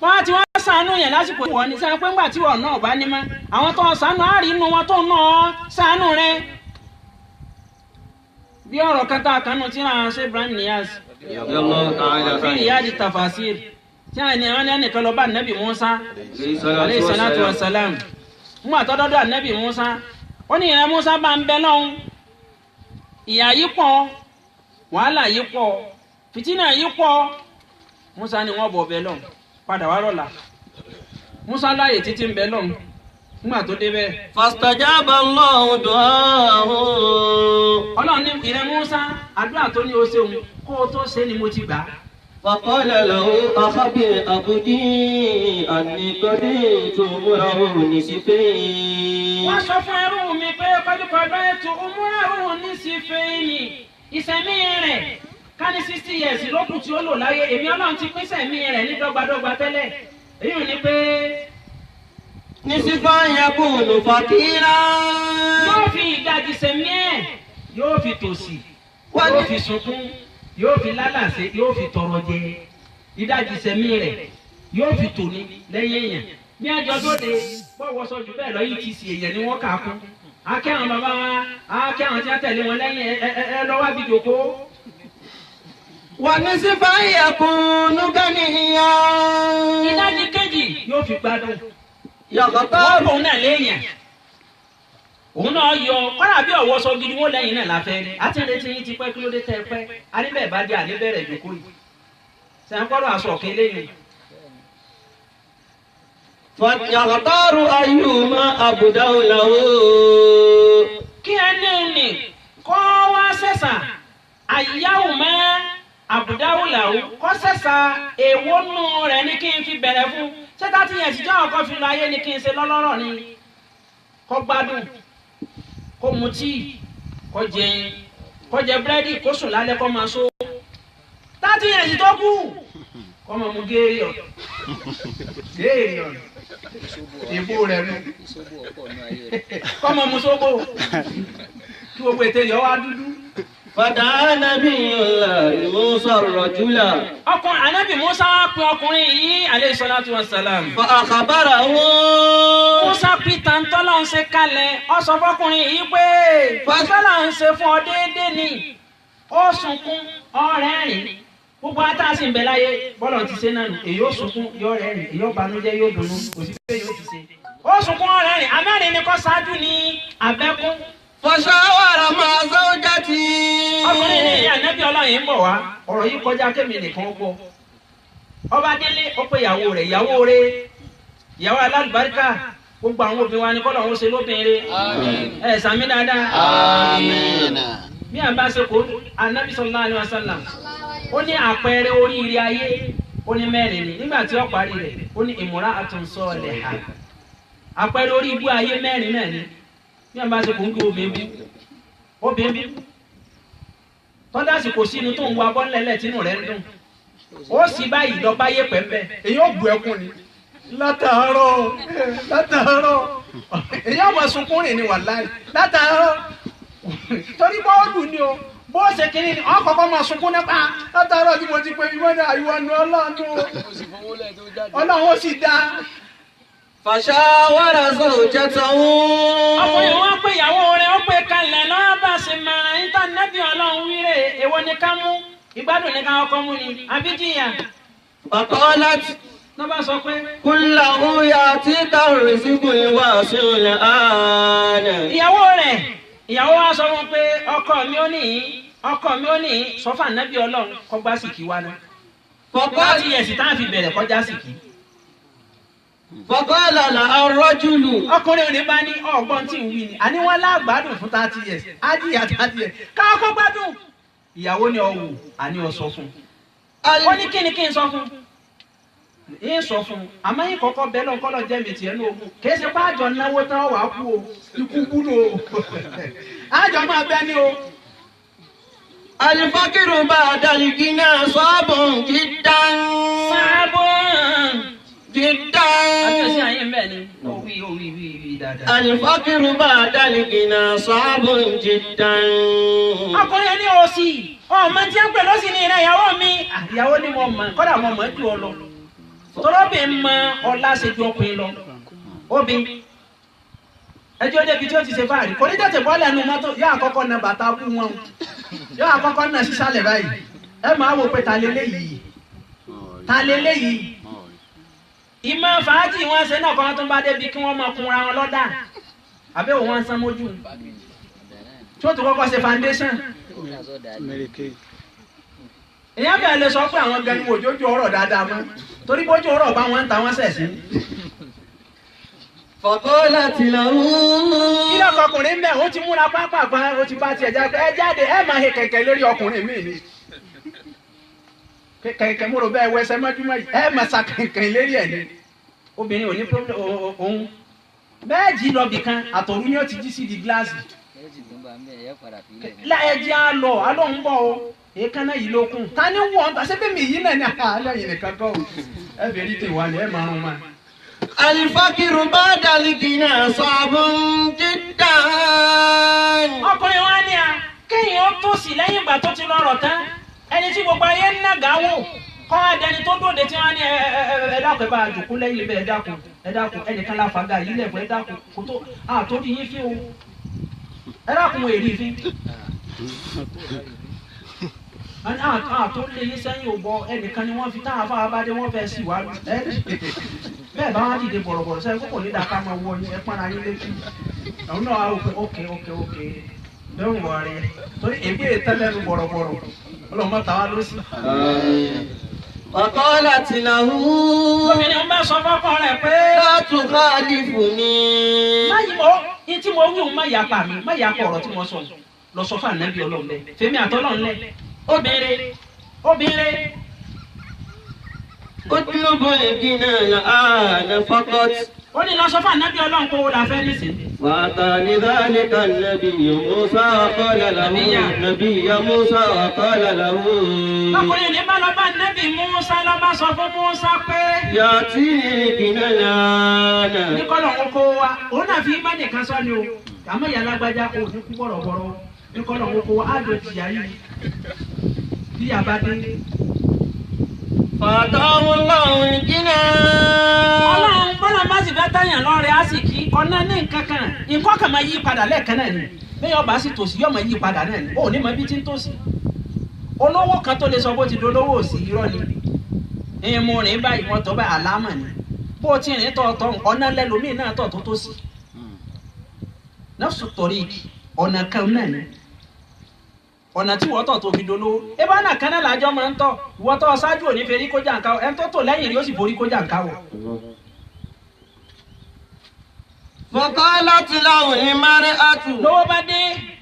wọ́n ti wọ́n sànù yẹn lásìkò ìwọ ní sẹ́yìn pé ńgbà tí wọ́n náà bá ní mọ́ àwọn tó ń sànù á rí inú wọn tó ń náà sànù rẹ. bí ọ̀rọ̀ kẹta kanú tí wọ́n ṣe Ibrahim Niyas fi Riyadi Tafasir tí wọ́n ní wọ́n ní ẹnìkan lọ bá Nabi Musa alayhi salatu wa salam mú àtọ́dọ́dọ́ Nabi Musa ó ní ìrẹ́ Musa bá ń bẹ lọ́hùn ìyà yìí pọ̀ wàhálà yìí pọ̀ fìtínà yìí pọ̀ Musa ni wọ́n bọ̀ bẹ lọ́hùn padà wá lọ́la Musa láàyè títí ń bẹ lọ́hùn nígbà tó débẹ̀. fastajaba Allahu du'aahu. Ọlọ́run ní ìrẹ́ Musa àdúrà tó ní o ṣeun kó o tó ṣe ni mo ti gbà. faqala lahu akhbir abdi anni qadaytu umrahu nisfayn. wọ́n sọ fún ẹrú mi pé kọ́dúkọ́dọ́ ètò umrahu nisfayn ìsẹ̀mí rẹ̀ ká ní 60 years lókùn tí ó lò láyé èmi Ọlọ́run ti pín sẹ̀mí rẹ̀ ní dọ́gbadọ́gba tẹ́lẹ̀ èyí ò ní pé nisfan yakunu fakira. yóò fi ìdajì sẹ̀mí ẹ̀ yóò fi tòṣì yóò fi sunkún yóò fi lálàsẹ yóò fi tọrọ jẹ ìdajì sẹ̀mí rẹ̀ yóò fi tòní lẹ́yìn èèyàn ní ẹjọ́ tó de bọ́wọ́ sọ jù bẹ́ẹ̀ lọ yìí ti sì èèyàn ni wọ́n kà á kún akẹ́ àwọn bàbá wa akẹ́ àwọn tí wọ́n tẹ̀lé wọn lẹ́yìn ẹ lọ́wọ́ bí jòkó. wa nisfan yakunu ganiya. ìdajì kejì yóò fi gbádùn yàgòtò. òun náà léèyàn òun náà yọ kọ́nà bí ọ̀wọ́ sọ gidi wọ́n lẹ́yìn náà láfẹ́ rí àti ẹni tí yín ti pẹ́ kí ló dé tẹ́ pẹ́ aníbẹ̀ bá dé àníbẹ̀rẹ̀ ìjókòó yìí sẹ́ńkọ́rọ̀ aṣọ ọ̀kẹ́ lẹ́yìn. yàgòtò ayyuma abdahu lahu. kí ẹni ní kọ́ wá sẹ́sà àyáwó mẹ́ abdahu lahu kọ́ sẹ́sà èwo nù rẹ̀ ní kí n fi bẹ̀rẹ̀ fún sẹ́tà tí yẹn ti jẹ́ ọkọ̀ fi lọ ayé ni kí n ṣe lọ́lọ́rọ̀ ni kọ́ gbádùn kó mu tíì kó jẹyin kó jẹ búrẹ́dì kó sùn lálẹ́ kó máa so 30 years tó kù kó máa mu géèrè ọ̀ ìbú rẹ̀ nù kó máa mu sóbò kí gbogbo ètè yọ wá dúdú. fada nabiyullahi Musa rajula. ọkùnrin Ànábì Musa pe ọkùnrin yìí alayhi salatu wassalam. fa akhbarahu. Musa peter ntọ́lọ́ ń ṣe kalẹ̀ ọ sọ fọkùnrin yìí pé fàtọ́lá ń ṣe fún ọ déédéé ni ó sunkún ọ̀rẹ́ rìn gbogbo atásí ń bẹ láyé bọ́lọ̀ ti ṣe náà nù èyí ó sunkún yọ ọ̀rẹ́ rìn èyí ó banújẹ́ yóò dùnnú kò sí pé yóò ti ṣe ó sunkún ọ̀rẹ́ rìn amẹ́rin ni kò ṣáájú ní abẹ́kún. fashawara ma zawjati. ọkùnrin ní Ànábì Ọlọ́run ń bọ̀ wá ọ̀rọ̀ yìí kọjá kémi nìkan gbọ́ ọba délé ó pe ìyàwó rẹ̀ ìyàwó alálùbáríkà gbogbo àwọn obìnrin wa ni kọ́lọ̀ ń ṣe lóbìnrin ẹ̀ sàmì dáadáa. àmín. bí a bá ṣe kó Ànábì sallallahu alaihi wasallam ó ní àpẹẹrẹ oríire ayé ó ní mẹ́rin ni nígbà tí ó parí rẹ̀ ó ní imra'atun salihah àpẹẹrẹ orí ibú ayé mẹ́rin náà ni bí a bá ṣe kó ń gbé obìnrin tọ́dásì kò sínú tó ń wá bọ́ńlẹ̀lẹ̀ tínú rẹ̀ ń dùn ó sì báyìí lọ báyé pẹ́ńpẹ́ èyí ó bu ẹkún ni látàárọ̀ èyí ọmọ sunkún rìn ní wàláì látàárọ̀ torí bọ́ọ̀lù ni o bó ṣe kiri ni ọ kọ́kọ́ máa sunkún nípa látàárọ̀ tí mo ti pe ìwé ní àyíwá ní ọlọ́run ó sì dá فشاور زوجته. ọkùnrin wọn pé ìyàwó rẹ̀ ó pé kalẹ̀ lọ́wọ́ bá ṣe máa ń tàn nẹ́bí ọlọ́run wíre èwo ni ká mú ìgbádùn ní ká ọkọ mú ni àbí jìyà. فقالت ló bá sọ pé. كله يأتيك الرزق الواسع الآن. ìyàwó wa sọ wọn pé ọkọ mi ò ní sọfà nẹ́bí ọlọ́run kọgbá sìkì wa náà. láti yẹ̀sì tá a fi bẹ̀rẹ̀ kọjá sìkì. فقال لها الرجل. ọkùnrin òní bá ní ọgbọ́n tí ń wí ni àní wọn lágbádùn fún 30 years ájíyà 30 years káwọn kó gbádùn. ìyàwó ni ọwọ́ àní ọ̀sọ́ fún. ó ní kí n sọ fún. yín sọ fún un àmọ́ yín kọ́kọ́ bẹ́ẹ̀ lọ́n kọ́lọ́ jẹ́ mi tiẹ̀ ní ogun kìí ṣe pé àjọ náwó tán wà á kú o ikú kú lò ó àjọ máa bẹ́ ni o. الفقر بعد الغنى صعب جدا. جدا. àti àyè mbẹ́ ni òwì dáadáa. الفقر بعد الغنى صعب جدا. ọkùnrin ní òsì ọmọ tí ń pè lọ́sìn ní ìrẹ́ ìyàwó mi ìyàwó ni mo mọ̀ kọ́dà mo mọ̀ jù ọ lọ. tọ́lọ́bì ń mọ ọlá ṣèjú ọkùnrin lọ obì ẹjọ́ débi tí ó ti ṣe fáàrí kò ní tètè bọ́ọ̀lù ẹnu mọ́tò yóò àkọ́kọ́ na bàtà kú wọn yóò àkọ́kọ́ na sísàlẹ̀ báyìí ẹ máa wò pé ta lélẹ́yìí ìmọ̀ fàájì wọn ṣe náà kọ́ tó bá débi kí wọ́n máa kunra wọn lọ́dà àbẹ́ òun wọn san mójú tí ó tó kọ́kọ́ ṣe foundation. èèyàn bẹ̀rẹ̀ lè sọ pé àwọn gan ni òjòjú ọ̀rọ̀ dáadáa mọ́ torí bójú ọ̀rọ̀ bá wọn ń ta wọn sẹ̀ sí. فقالت له. kí lọ́kọ̀ ọkùnrin mẹ́ ó ti múra pápápá ó ti bá tiẹ̀ jáde ẹ máa he kẹ̀kẹ́ lórí ọkùnrin mi ni kẹ̀kẹ́ múrò bẹ́ẹ̀ wẹsẹ̀ mọ́júmọ́ yìí ẹ máa sa kẹ̀kẹ́ lérí ẹ̀ ni obìnrin ò ní problem òun bẹ́ẹ̀ jí lọ bìkan àtọ̀rú ni ó ti jí sí di gíláàsì. láyẹ̀jẹ̀ á lọ alóhùn bọ̀ o èékánná yìí ló kún ta ni wọ́n ta ṣé bẹ́ẹ̀ mi yìí náà ni àlẹ́ yìí nìkan kọ́ o ẹ bẹ̀rẹ̀ tí wà ní ẹ máa rún ma. الفقر بعد الغنى صعب جدا. ọkùnrin wa ní a kéèyàn ó tòsí lẹ́yìn ìgbà tó ti lọ́rọ̀ tán ẹni tí gbogbo ayé ń nàgà wò kọ́ adẹni tó dòde tí wọ́n á ní ẹ dákun ẹ bá jòkó lẹ́yìn ibẹ̀ ẹ dákun ẹnìkan láfaga yìí lẹ̀kọ́ ẹ dákun kò tó àtòdì yín fi o ẹ dákun èrè fi àtòlè yín sẹ́yìn ò bọ ẹnìkan ni wọ́n fi táwọn afáwọn abájẹ wọ́n fẹ́ sí wa bẹ́ẹ̀ bá wọn dìde bọ̀rọ̀bọ̀rọ̀ sẹ́yìn kókò ní dàka máa wọ ẹ pọ́nra yín létí àwọn náà wà wò pé ok don't worry torí ègbé tẹ́lẹ̀nu bọ̀rọ̀bọ̀rọ̀ ọlọ́mọ tàwa ló sì. وقالت له. obìnrin ń bá sọ fọ́kọ rẹ̀ pé. لا تخالفني. máyì mọ́ ní tí mo wí òun má yapa mi má yapa ọ̀rọ̀ tí mo sọ lọ sọ fún ànábì ọlọ́run bẹ́ẹ̀ fèmí àtọ́lọ́run lẹ̀ obìnrin. اطلب الغنى الآن فقط. ó ní lọ sọ fún ànábì ọlọ́run kó o là fẹ́ nísìnyí. وأتى لذلك النبي موسى وقال له. نبي موسى وقال له. ọkùnrin ní bá lọ bá ànábì Musa lọ bá sọ fún Musa pé. يأتيني الغنى الآن. ní kọ́lọ̀ ń kó wa òun náà fi bá nìkan sọ ni o àmọ́ ìyá alágbájá ò ní kú bọ̀rọ̀bọ̀rọ̀ ní kọ́lọ̀ ń kó wa á jọ jìyà yìí bí yàrá dé. فأتاه الله الغنى. ọlọ́run bọ́lá bá sì fẹ́ táyàn lọ́rẹ̀ á sì kí ọ̀nà ní nǹkan kan máa yí padà lẹ́ẹ̀kan náà ni bẹ́ẹ̀ ọba sì tòsí yọ̀ máa yí padà náà ni ó ní mọ ibi tí ń tòsí olówó kan tó lè sọ bó ti dolówó òsì irọ́ ni ẹ̀yìn mo rìn báyìí wọ́n tọ́ bá àlámà ni bó ti rìn tọ̀ọ̀tọ̀ ọ̀nà lẹ́lòmíì náà tọ̀ tó tòsí nafsu tariq ọ̀nà kan náà ni ọ̀nà tí wọ́n tọ̀ tó fi dolówó ebá náà kan náà lájọ́ máa ń tọ̀ ìwọ́n tọ́ ṣáájú òní fèrí kó jàǹká ẹ̀ ń tó tò lẹ́yìn rí ó sì forí kó jàǹká wọ̀. فقالت له المرأة. lówó bá dé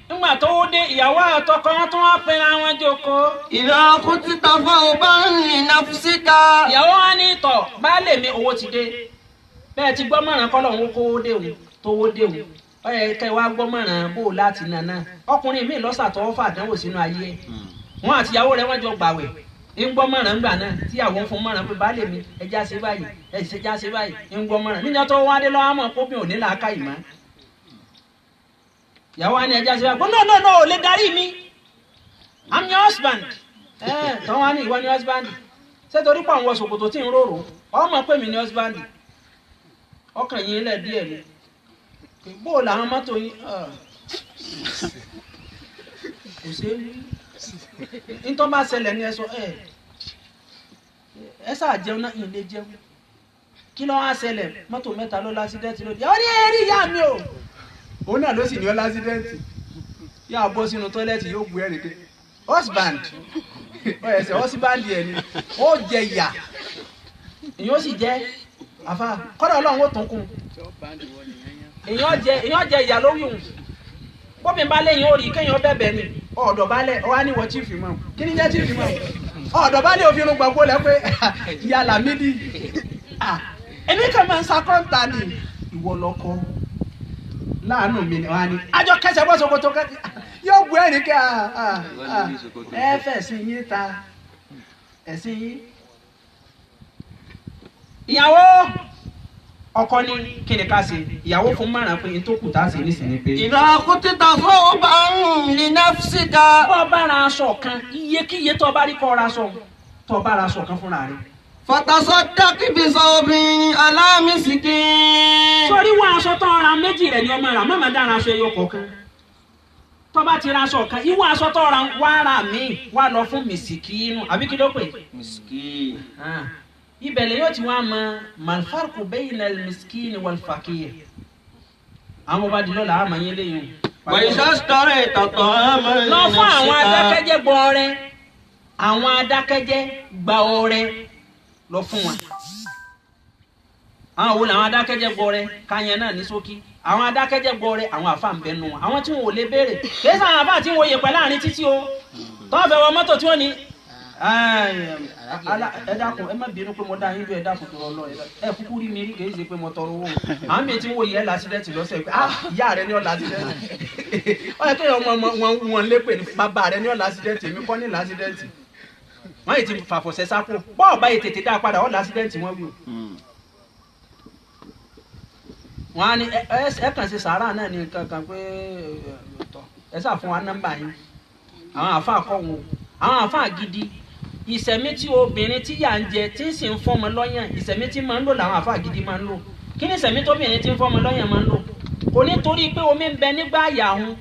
nígbà tó dé ìyàwó àtọkọ wọn tó wá pera wọn jókòó. إذا كنت ثوبا لنفسك. ìyàwó wa ní tọ̀ baálé mi owó ti dé bẹ́ẹ̀ ti gbọ́ mọ̀ràn kọ́ lọ́hún kówó dé òun tówó dé òun ó yẹ kẹ́ wá gbọ́ mọ̀ràn bó láti nànà ọkùnrin mi lọ́sàtọ́wọ́ fàdánwò sínú ayé ẹ̀ wọn àti ìyàwó rẹ̀ wọ́n jọ gbàwẹ̀ ń gbọ́ mọ̀ràn ńgbà náà tíyàwó ń fún mọ̀ràn pé baálé mi ẹja ṣe báyìí ẹja ṣe báyìí ń gbọ́ mọ̀ràn níjọ́ tó wá dé lọ́wọ́ mọ̀ kóbìn ò ní làákà ìmọ̀ ìyàwó wa ní ẹja ṣe báyìí no ò lè darí mi I'm your husband tán wá ní ìwọ ní husband ṣé torí pọ̀ ń wọ ṣòkòtò tí ń rorò ọmọ pé mi ní husband ọkàn yín lẹ̀ díẹ̀ ni bó làwọn mọ́tò yín kò ṣe é nítorí bá ṣẹlẹ̀ ní ẹ sọ ẹ sáà jẹun náà yìí lè jẹun kí ló wá ṣẹlẹ̀ mọ́tò mẹ́ta ló lásídẹ́ǹtì lóde ó ní ẹ̀rí ìyá mi o òun náà ló sì ní ó lásídẹ́ǹtì yà bọ́ sínú tọ́lẹ́tì yóò gbé ẹ̀rì dé husband ẹ̀sẹ̀ husband ẹ̀ ni ó jẹ ìyà èyàn ó sì jẹ àfa kọ́dọ̀ ọlọ́run ó tún kún èyàn jẹ ìyà lórí òun bóbi bá lẹ́yìn ó rí kéèyàn bẹ̀bẹ̀ ni ọ̀dọ̀ balẹ̀ ọwá níwọ̀ chief imam kí ni jẹ́ chief imam ọ̀dọ̀ balẹ̀ òfin irun gbàgbó lẹ́ pé ìyá Lámídì èmi kàn máa ń sakọ́ńtà ni ìwọ lọ́kọ láàánú mi ni wọ́n á ní àjọ kẹsẹ̀ bọ́ sokoto kẹsẹ̀ yóò bu ẹ̀rín kẹ́ ẹ fẹ̀sìn yín ta ẹ̀sìn yín. ìyàwó ọkọ ní kí ni ká ṣe ìyàwó fún márùn pé n tó kù tá a ṣe nísìnyí pé. إذا كنت ثوبا لنفسك bọ́ bá ra aṣọ kan iyekíye tó bá rí kọ́ ra aṣọ tó bá ra aṣọ kan fúnra rẹ̀. فتصدق بثوب على مسكين. sórí wọn aṣọ tó ra méjì rẹ̀ ni ọmọ rà mọ́mọ́ dára aṣọ ẹyọ kọ̀ọ̀kan tó bá ti ra aṣọ kan ìwọ aṣọ tó ra wá ra míì wá lọ fún mìsìkínù àbí kí ló pè. مسكين. ibẹ̀ lè yóò ti wá mọ malfarku bayna al-miskin wal-fakir àwọn ọba dìlọ́ là á mọ̀ yín léyìn. وإذا اشتريت طعاما lọ fún àwọn لنفسك adákẹ́jẹ́ gbọ́ ọrẹ àwọn adákẹ́jẹ́ gba ọrẹ lọ fún wọn. àwọn wo làwọn adákẹ́jẹ́ gbọ́ ọrẹ káyẹn náà ní ṣókí àwọn adákẹ́jẹ́ gbọ́ ọrẹ àwọn àfa ń bẹ nù wọn àwọn tí wọn ò lè béèrè kìí sàn àfa tí wọn yè pẹ́ láàrin títí o tọ́ fẹ́ wọ mọ́tò tí wọ́n ní ẹ dákun ẹ má bínú pé mo dá yín bí ẹ dákun tó lọ ẹ kúkú rí mi rí kì í ṣe pé mo tọrọ owó àwọn mi tí wọ́n yẹ lásìdẹ́ǹtì lọ́sẹ̀ pé ìyá rẹ ní ọ̀la lásìdẹ́ǹtì ó yẹ kéèyàn wọn lé pè ní bàbá rẹ ní ọ̀la lásìdẹ́ǹtì èmi kọ́ ní lásìdẹ́ǹtì wọ́n yìí ti fàfọ̀sẹ̀ sápò bọ́ọ̀ báyìí tètè dá padà ọ̀la lásìdẹ́ǹtì wọ́n wí o. wọ́n á ní ẹ kàn ṣe sàárà náà ní nǹkan kan pé ẹ sà fún wa nọ́mbà yín àwọn àfa kọ́ wọn àwọn àfa gidi ìsẹ̀mí tí obìnrin tí yà ń jẹ tí ń sì ń fọ́mọ lọ́yàn ìsẹ̀mí tí máa ń lò làwọn àfa gidi máa ń lò kí ni ìsẹ̀mí tóbìnrin tí ń fọ́mọ lọ́yàn máa ń lò kò ní torí pé omi ń bẹ nígbà àyà òun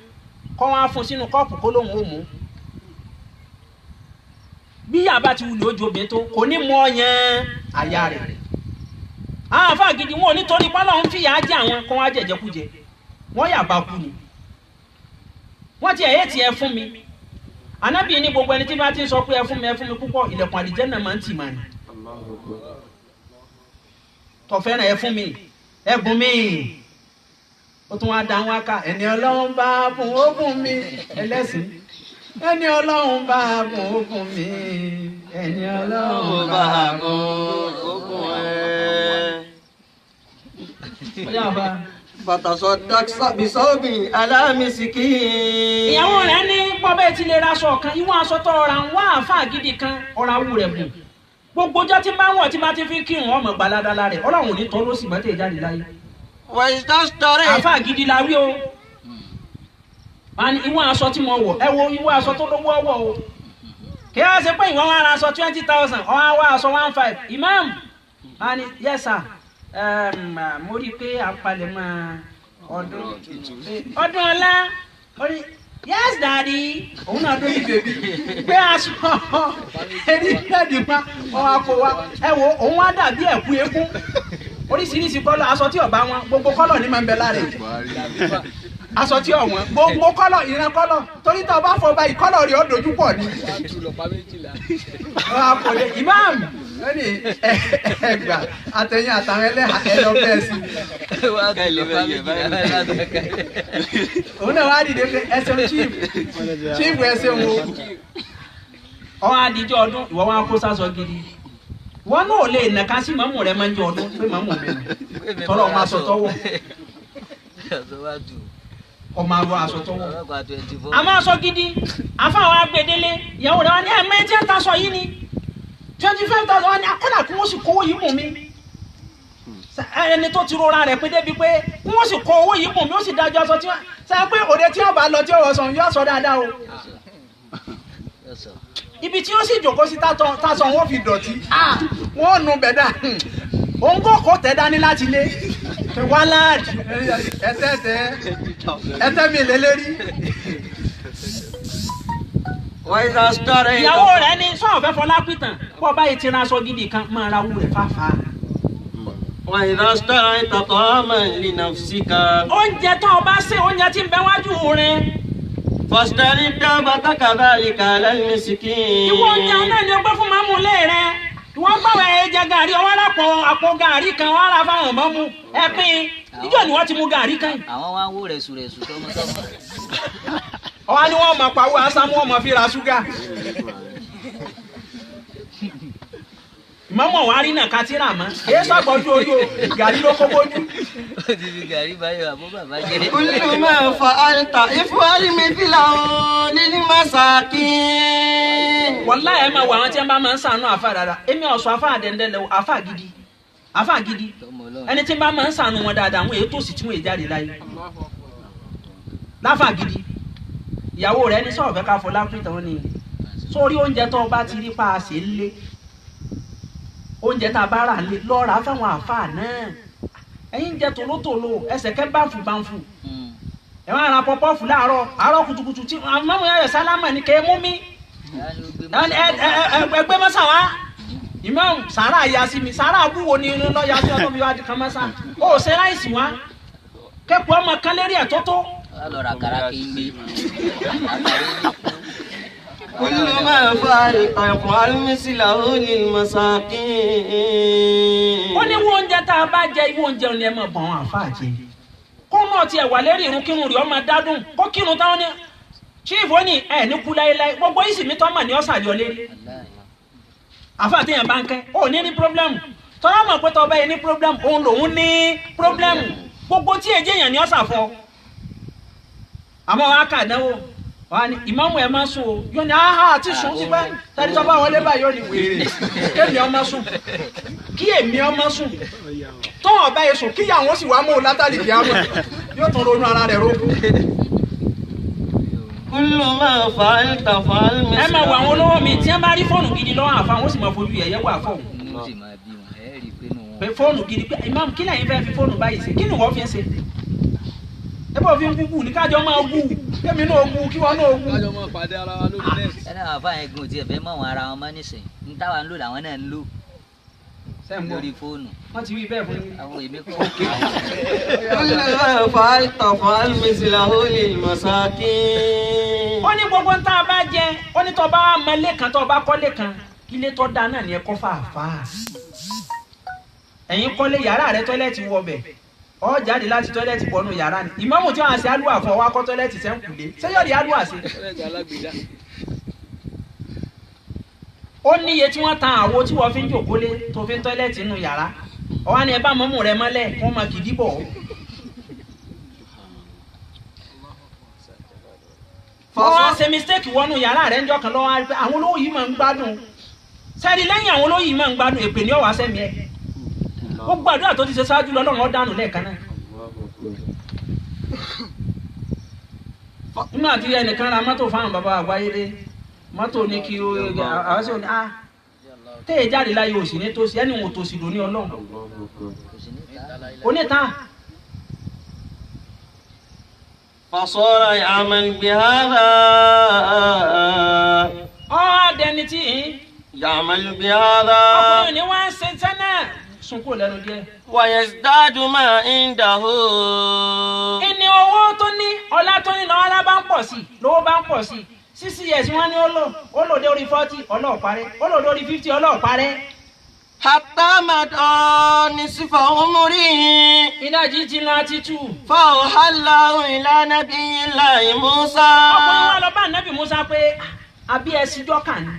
kọ́ wọn á fún sínú kọ́ọ̀pù kó lóun ó mú bí yà bá ti wulẹ̀ ojú obìnrin tó kò ní mú ọyàn àyà rẹ̀ àwọn àfa gidi wọn ò ní torí pálọ̀ ń fìyà jẹ àwọn kọ́ wọn á jẹ̀jẹ̀kújẹ wọ́n yà bá kú ni wọ́n ti ẹ̀yẹ́ tiẹ̀ fún mi Ànábì ní gbogbo ẹni tí bá ti ń sọ pé ẹ fún mi púpọ̀ ilẹ̀kùn àlìjẹ́nà máa ń tì máa ní. tó fẹ́ràn ẹ fún mi ẹ bùn mí ó tún wá dá wọn ká ẹni Ọlọ́run bá bùn ó bùn mí ẹlẹ́sìn ẹni Ọlọ́run bá bùn ó bùn mí ẹni Ọlọ́run bá bùn ó bùn ẹ. فتصدق بثوب على مسكين. ìyàwó rẹ̀ ní pọ́bẹ́ tí lè raṣọ kan ìwọ̀n aṣọ tó ra ń wá àáfàá gidi kan ọ̀rọ̀ awù rẹ̀ bùn gbogbo ọjọ́ tí máa ń wọ̀ tí máa ti fi kírun ọmọ gbaládàlá rẹ̀ Ọlọ́run ní tọ́ ló sì mọ́tẹ́ ìjáde láyé. وإذا اشتريت àáfàá gidi la wí o ìwọ̀n aṣọ tí mo wọ̀ ẹ wo ìwọ̀n aṣọ tó lówó ọwọ́ o kí á ṣe pé ìwọ̀n wa ra aṣọ 20,000 ọ̀hún wá aṣọ 15,000 imam yes sir mo rí i pé àpalẹ̀mọ́ ọdún ọlá orí yes daddy òun náà lórí bèbí pé aṣọ ẹni lẹ́ẹ̀dì pa ọ̀hún akọ wa ẹ wo òun wá dàbí ẹ̀kú eégún oríṣiríṣi kọ́lọ̀ aṣọ tí ọba wọn gbogbo kọ́lọ̀ ní máa ń bẹ lára ẹ̀ aṣọ tí ọ̀wọ́n gbogbo kọ́lọ̀ ìran kọ́lọ̀ torí tó bá fọ báyìí kọ́lọ̀ rẹ̀ ó dojú pọ̀ ni. àpòlẹ̀ imam lónìí ẹgbà àtẹ̀yìn àtàwọn ẹlẹ́hà ẹ̀lọ bẹ́ẹ̀ sí. òun náà wá dìde pé ẹsẹ̀ chief ẹsẹ̀ wo. ọ̀hún adijọ́ ọdún ìwọ wọn kó sásọ gidi wọn náà lè nàka sí màmú rẹ máa ń jẹ ọdún pé màmú mi tọ́lọ́ máa sọ tọ́wọ́ ọmọ àwọn aṣọ tọ́wọ́ àmọ́ aṣọ gidi àfáwọn agbèdélé ìyàwó rẹ̀ wá ní ẹ̀mẹ́ tí ń taṣọ yìí ni 25,000 wá ní akọ́nà kí wọ́n sì kó owó yìí mú mi ẹni tó ti rọra rẹ̀ pé débi pé kí wọ́n sì kó owó yìí mú mi ó sì dájọ́ aṣọ tí wọ́n sọ pé òde tí wọ́n bá lọ tí wọ́n sọ yóò sọ dáadáa o ibi tí ó sì jòkó sí tásán wọ́n fi dọ̀tí wọ́n nu bẹ̀dá òun kò kó tẹ̀ dání láti lé wáládì ẹtẹ́ mi lélẹ́rí. وإذا اشتريت ìyàwó rẹ̀ ní sọ̀rọ̀ fẹ́ fọlá pìtàn bọ́ báyìí ti rán aṣọ gidi kan máa ra owó rẹ̀ fáfá. وإذا اشتريت طعاما لنفسك oúnjẹ tó o bá ṣe oúnjẹ tí ń bẹ wájú rẹ̀. فاشتري الدابة كذلك على المسكين. ìwọ oúnjẹ náà ni o gbé fún màmú lé rẹ̀. ìwọ gbàwé ẹja gàrí ọwọ́ àpò gàrí kan wọ́n ra fáwọn ọmọ mu ẹ̀pin ìjọ ni wọ́n ti mú gàrí kan. àwọn wá ń wó rẹ̀sùrẹ̀sù tọmọtọmọ. ọwọ́ ni wọ́n mọ̀ pàwọ́ asámú ọmọ fi ra ṣúgà. ìmọ̀mọ̀ wa rí náà ká tí rà mọ́ èyí sọ́gbọ́jú orí o gàrí ló kó bójú. ó ti fi gàrí báyọ̀ àbó bàbá jẹ́rẹ́. كل ما فعلت افعل مثله للمساكين. wàláhì ẹ máa wọ àwọn tí wọn bá máa ń ṣàánú àfa dáadáa èmi ọ̀sọ́ àfa àdẹ́ndẹ́lẹ̀ àfa gidi ẹni tí wọn bá máa ń ṣàánú wọn dáadáa àwọn èyí tó sì tí wọn èyí jáde láyé láfa gidi ìyàwó rẹ ní sọ̀rọ̀ fẹ́ ká fọ lápìtàn ni sórí oúnjẹ tó o bá ti rí pa àṣẹ ńlé oúnjẹ tá a bá rà lé lọ́ra fáwọn àfa náà ẹ̀yin jẹ tòlótòló ẹsẹ̀ kẹ́ báǹfù ẹ̀ wọ́n ara pọ́pọ́ọ̀fù àárọ̀ kùtùkùtù tí mọ́mú yẹn sálámà ní kẹ́ mú mi ẹgbẹ́ mọ́sá wa imam sàrà ya sí mi sàrà àbúwo ni inú lọ́ọ́ ya sí ọdún mi wá di kan mọ́sá ó ṣe láìsí wa kẹ́kọ̀ọ́ ọmọ kan lérí ẹ̀ tó tó. lọ́ra kàrà kí n gbé. كل ما فعلت افعل مثله للمساكين. ó ní wo oúnjẹ tá a bá jẹ ìwọ oúnjẹ ni ẹ máa bọ̀ wọn àfa jẹ kó náà tiẹ̀ wà lérí irun kírun rẹ̀ ọmọ dádùn kó kírun táwọn ní chief ó ní ẹ ní kú láéláé gbogbo ìsìnmi tó mà ní ọ̀sán yọ lérí àfa àtẹ̀yàn bá ń kẹ́ ó ní pírọ́blẹ́mù tọ́lá mọ̀ pé tọ́ bẹ́ẹ̀ ní pírọ́blẹ́mù òun lòun ní pírọ́blẹ́mù gbogbo tí èjì èèyàn ní ọ̀sán fọ àmọ́ wọn á kà náwó wọn ni ìmáàmù ẹ máa sùn o yóò ní aha àti sùn sí báyìí tàbí sọ bá wọlé báyìí yóò ní wèrè kémi ọmọ sùn kí èmi ọmọ sùn tó ọba yẹn sùn kí àwọn sì wá mú un látàlí kí á mọ yóò tún ronú ara rẹ̀ rókù. كل ما فعلت فعل مثله. ẹ máa wọ àwọn olówó mi tí wọn bá rí fóònù gidi lọ́wọ́ àfa wọn sì máa fojú ẹ̀yẹ́ wà fóònù. inú sì máa bí wọn ẹ rí i pé nù wọn. pé fóònù gidi pé imam kí lẹ́yìn fẹ́ fi fóònù báyìí ṣe kí ni wọ́n fi ń ṣe. ẹ bọ́ fi ń gúgú ní kájọ máa gú kémi náà gú kí wọ́n náà gú. kájọ máa pàdé ara wa lórí nẹ́ẹ̀sì. ẹ náà àfa yẹn gun tiẹ̀ fẹ́ mọ̀ wọn ara wọn mọ́ nísìnyí ní táwa ń lò làwọn náà ń lò lórí fóònù. wọ́n ti wí bẹ́ẹ̀ fún yín. àwọn èmi kọ́. كل ما فعلت فعل مثله للمساكين. ó ní gbogbo tá a bá jẹ ó ní tó bá mọ lẹ́kan tó bá kọ́ lẹ́kan ilé tó dáa náà ni ẹ kọ́ fàáfàá. ẹ̀yin kọ́lé yàrá rẹ tọ́lẹ́ẹ̀tì wọ bẹ̀ ọ jáde láti tọ́lẹ́ẹ̀tì bọ́nú yàrá ni ìmáàmù tí wọ́n á ṣe àlùwà fún ọ wá kọ́ tọ́lẹ́ẹ̀tì sẹ́ńkùlé ṣé yóò rí àlùwà sí. ó níye tí wọ́n ta àwo tí wọ́n fi ń jòkólé tó fi ń tọ́lẹ́ẹ̀tì nínú yàrá ọwọ́ ni ẹ bá mọ́mú rẹ mọ́lẹ̀ kó máa kìdí bọ̀. wọ́n ṣe mistake wọnú yàrá rẹ̀ ń jọ kan lọ́wọ́ pé àwọn olówó yìí máa ń gbádùn sẹ́ni lẹ́yìn àwọn olówó yìí máa ń gbádùn èpè ní ọ̀wá sẹ́mi ẹ̀ ó gbàdúrà tó ti ṣe ṣáájú lọ́lọ́run ó dànù lẹ́ẹ̀kan náà. nínú àti ẹnìkan ra mọ́tò fáwọn bàbá àgbáyé dé mọ́tò ní kí àwọn sì ní a téè jáde láyé òsì ní tòsí ẹni wọn ò tòsí lóní ọlọ́run oníta. فصار يعمل بهذا. dẹni tí يعمل بهذا. ọkùnrin ni wọ́n ń ṣe sẹ́nà sunkún lẹ́nu díẹ̀. ويزداد ما عنده. ìní owó tó ní ọlá tó ní náà ọlá bá ń pọ̀ sí i lówó bá ń pọ̀ sí i 6 years wọ́n ní ó lò dé orí 40 ọlọ́ọ̀parẹ́ ó lò dé orí 50 ọlọ́ọ̀parẹ́. حتى مضى نصف عمره. ìdajì ti lọ àti tú. فأوحى الله إلى نبي الله موسى. ọkùnrin wa lọ bá nàbì Musa pé àbí ẹ síjọ́ kàn ní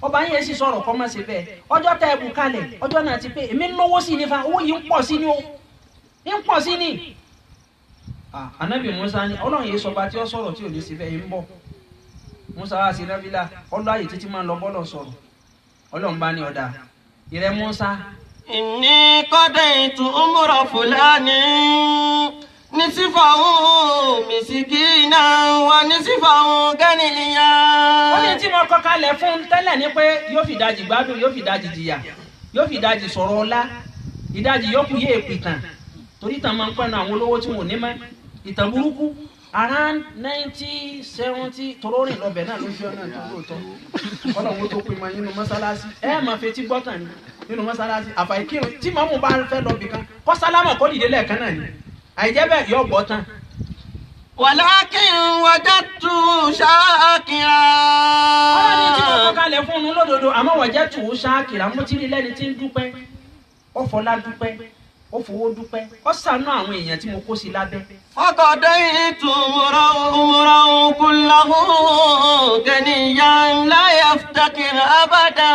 ọba yẹn sì sọ̀rọ̀ kọ́ mọ́ sí bẹ́ẹ̀ ọjọ́ tẹ ẹ̀bù kalẹ̀ ọjọ́ náà ti pé èmi ń lówó sí ní fa owó yìí ń pọ̀ sí ní o ń pọ̀ sí ní. ànábì Musa ní ọlọ́run yìí sọba tí ó sọ̀rọ̀ tí ò ní sí bẹ́ẹ̀ yìí ń bọ̀ Musa wá sí nábìlà ọlọ́àyè títí máa ń lọ bọ́lọ̀ sọ̀rọ̀ ọlọ́run bá ní ọ̀dà ìrẹ́ Musa. إني قضيت أمر فلان نصفه مسكينا ونصفه غنيا. ó ní tí mo kọ kalẹ̀ fún tẹ́lẹ̀ ni pé yóò fi ìdajì gbádùn yóò fi ìdajì jìyà yóò fi ìdajì sọ̀rọ̀ ọlá ìdajì yòókù yé èpìtàn torí tàn máa ń pẹ́ nu àwọn olówó tí wọn ò ní mọ́ ìtàn burúkú around 1970 tóró rìn lọ́bẹ̀ náà lójú ọ̀nà tó lóòótọ́ ọlọ́run tó pin mọ́ nínú mọ́sálásí máa fetí gbọ́tàn ni nínú mọ́sálásí àfàìkírun tí màmú bá fẹ́ lọ bìkan kọ́ sálámà kó dìde lẹ́ẹ̀kan náà ni àìjẹ́ bẹ́ẹ̀ yọ gbọ́tàn. ولكن وجدته شاكرا. ọlọ́run tí mo kọ́ kalẹ̀ fún un lódodo àmọ́ وجدته شاكرا mo ti rí lẹ́ni tí ń dúpẹ́ ó fọlá dúpẹ́ ó fowó dúpẹ́ ó ṣàánú àwọn èèyàn tí mo kó sí lábẹ́. فقضيت أمره كله غنيا لا يفتقر أبدا.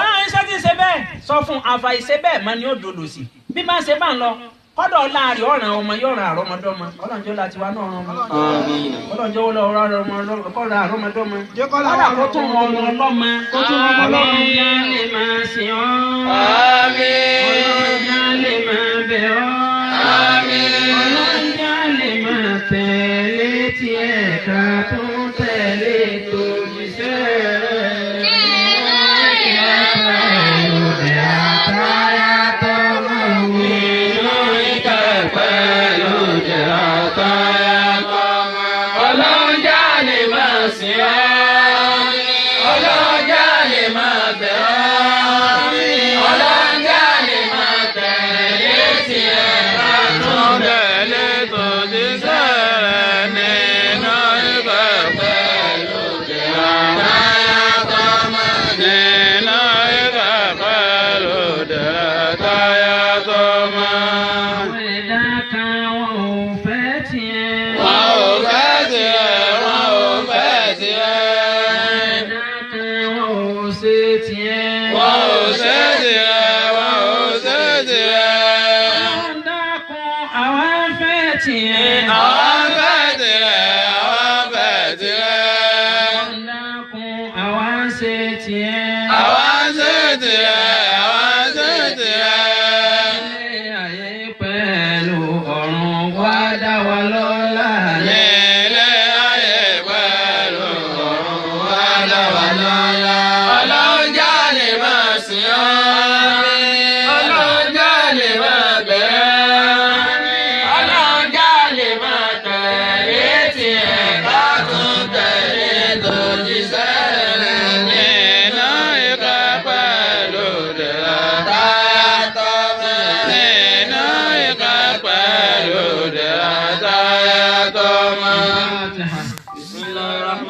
àwọn iṣẹ́ tí ń ṣe bẹ́ẹ̀ sọ fún àfàìṣe bẹ́ẹ̀ máa ní ó dolo sí bí bá ń ṣe bá ń lọ kọ́dọ̀ láàrin ọ̀ràn ọmọ yọ̀ràn àrọ́mọdọ́mọ ọlọ́njọ́ láti wá náà rán ọmọ ọlọ́njọ́ wọlé ọ̀rọ̀ kọ́ra àrọ́mọdọ́mọ kọ́dà kó tún wọn ọmọ ọlọ́mọ ọlọ́njà lè máa sìn ọ́ ọlọ́njà lè máa bẹ̀ ọ́ ọlọ́njà lè máa tẹ̀lé tiẹ̀ ká tó tẹ̀lé tó jíṣẹ́ rẹ̀.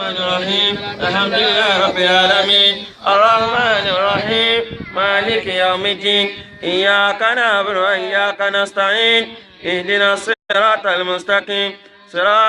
الحمد لله رب العالمين الرحمن الرحيم مالك يوم الدين إياك نعبد وإياك نستعين اهدنا الصراط المستقيم صراط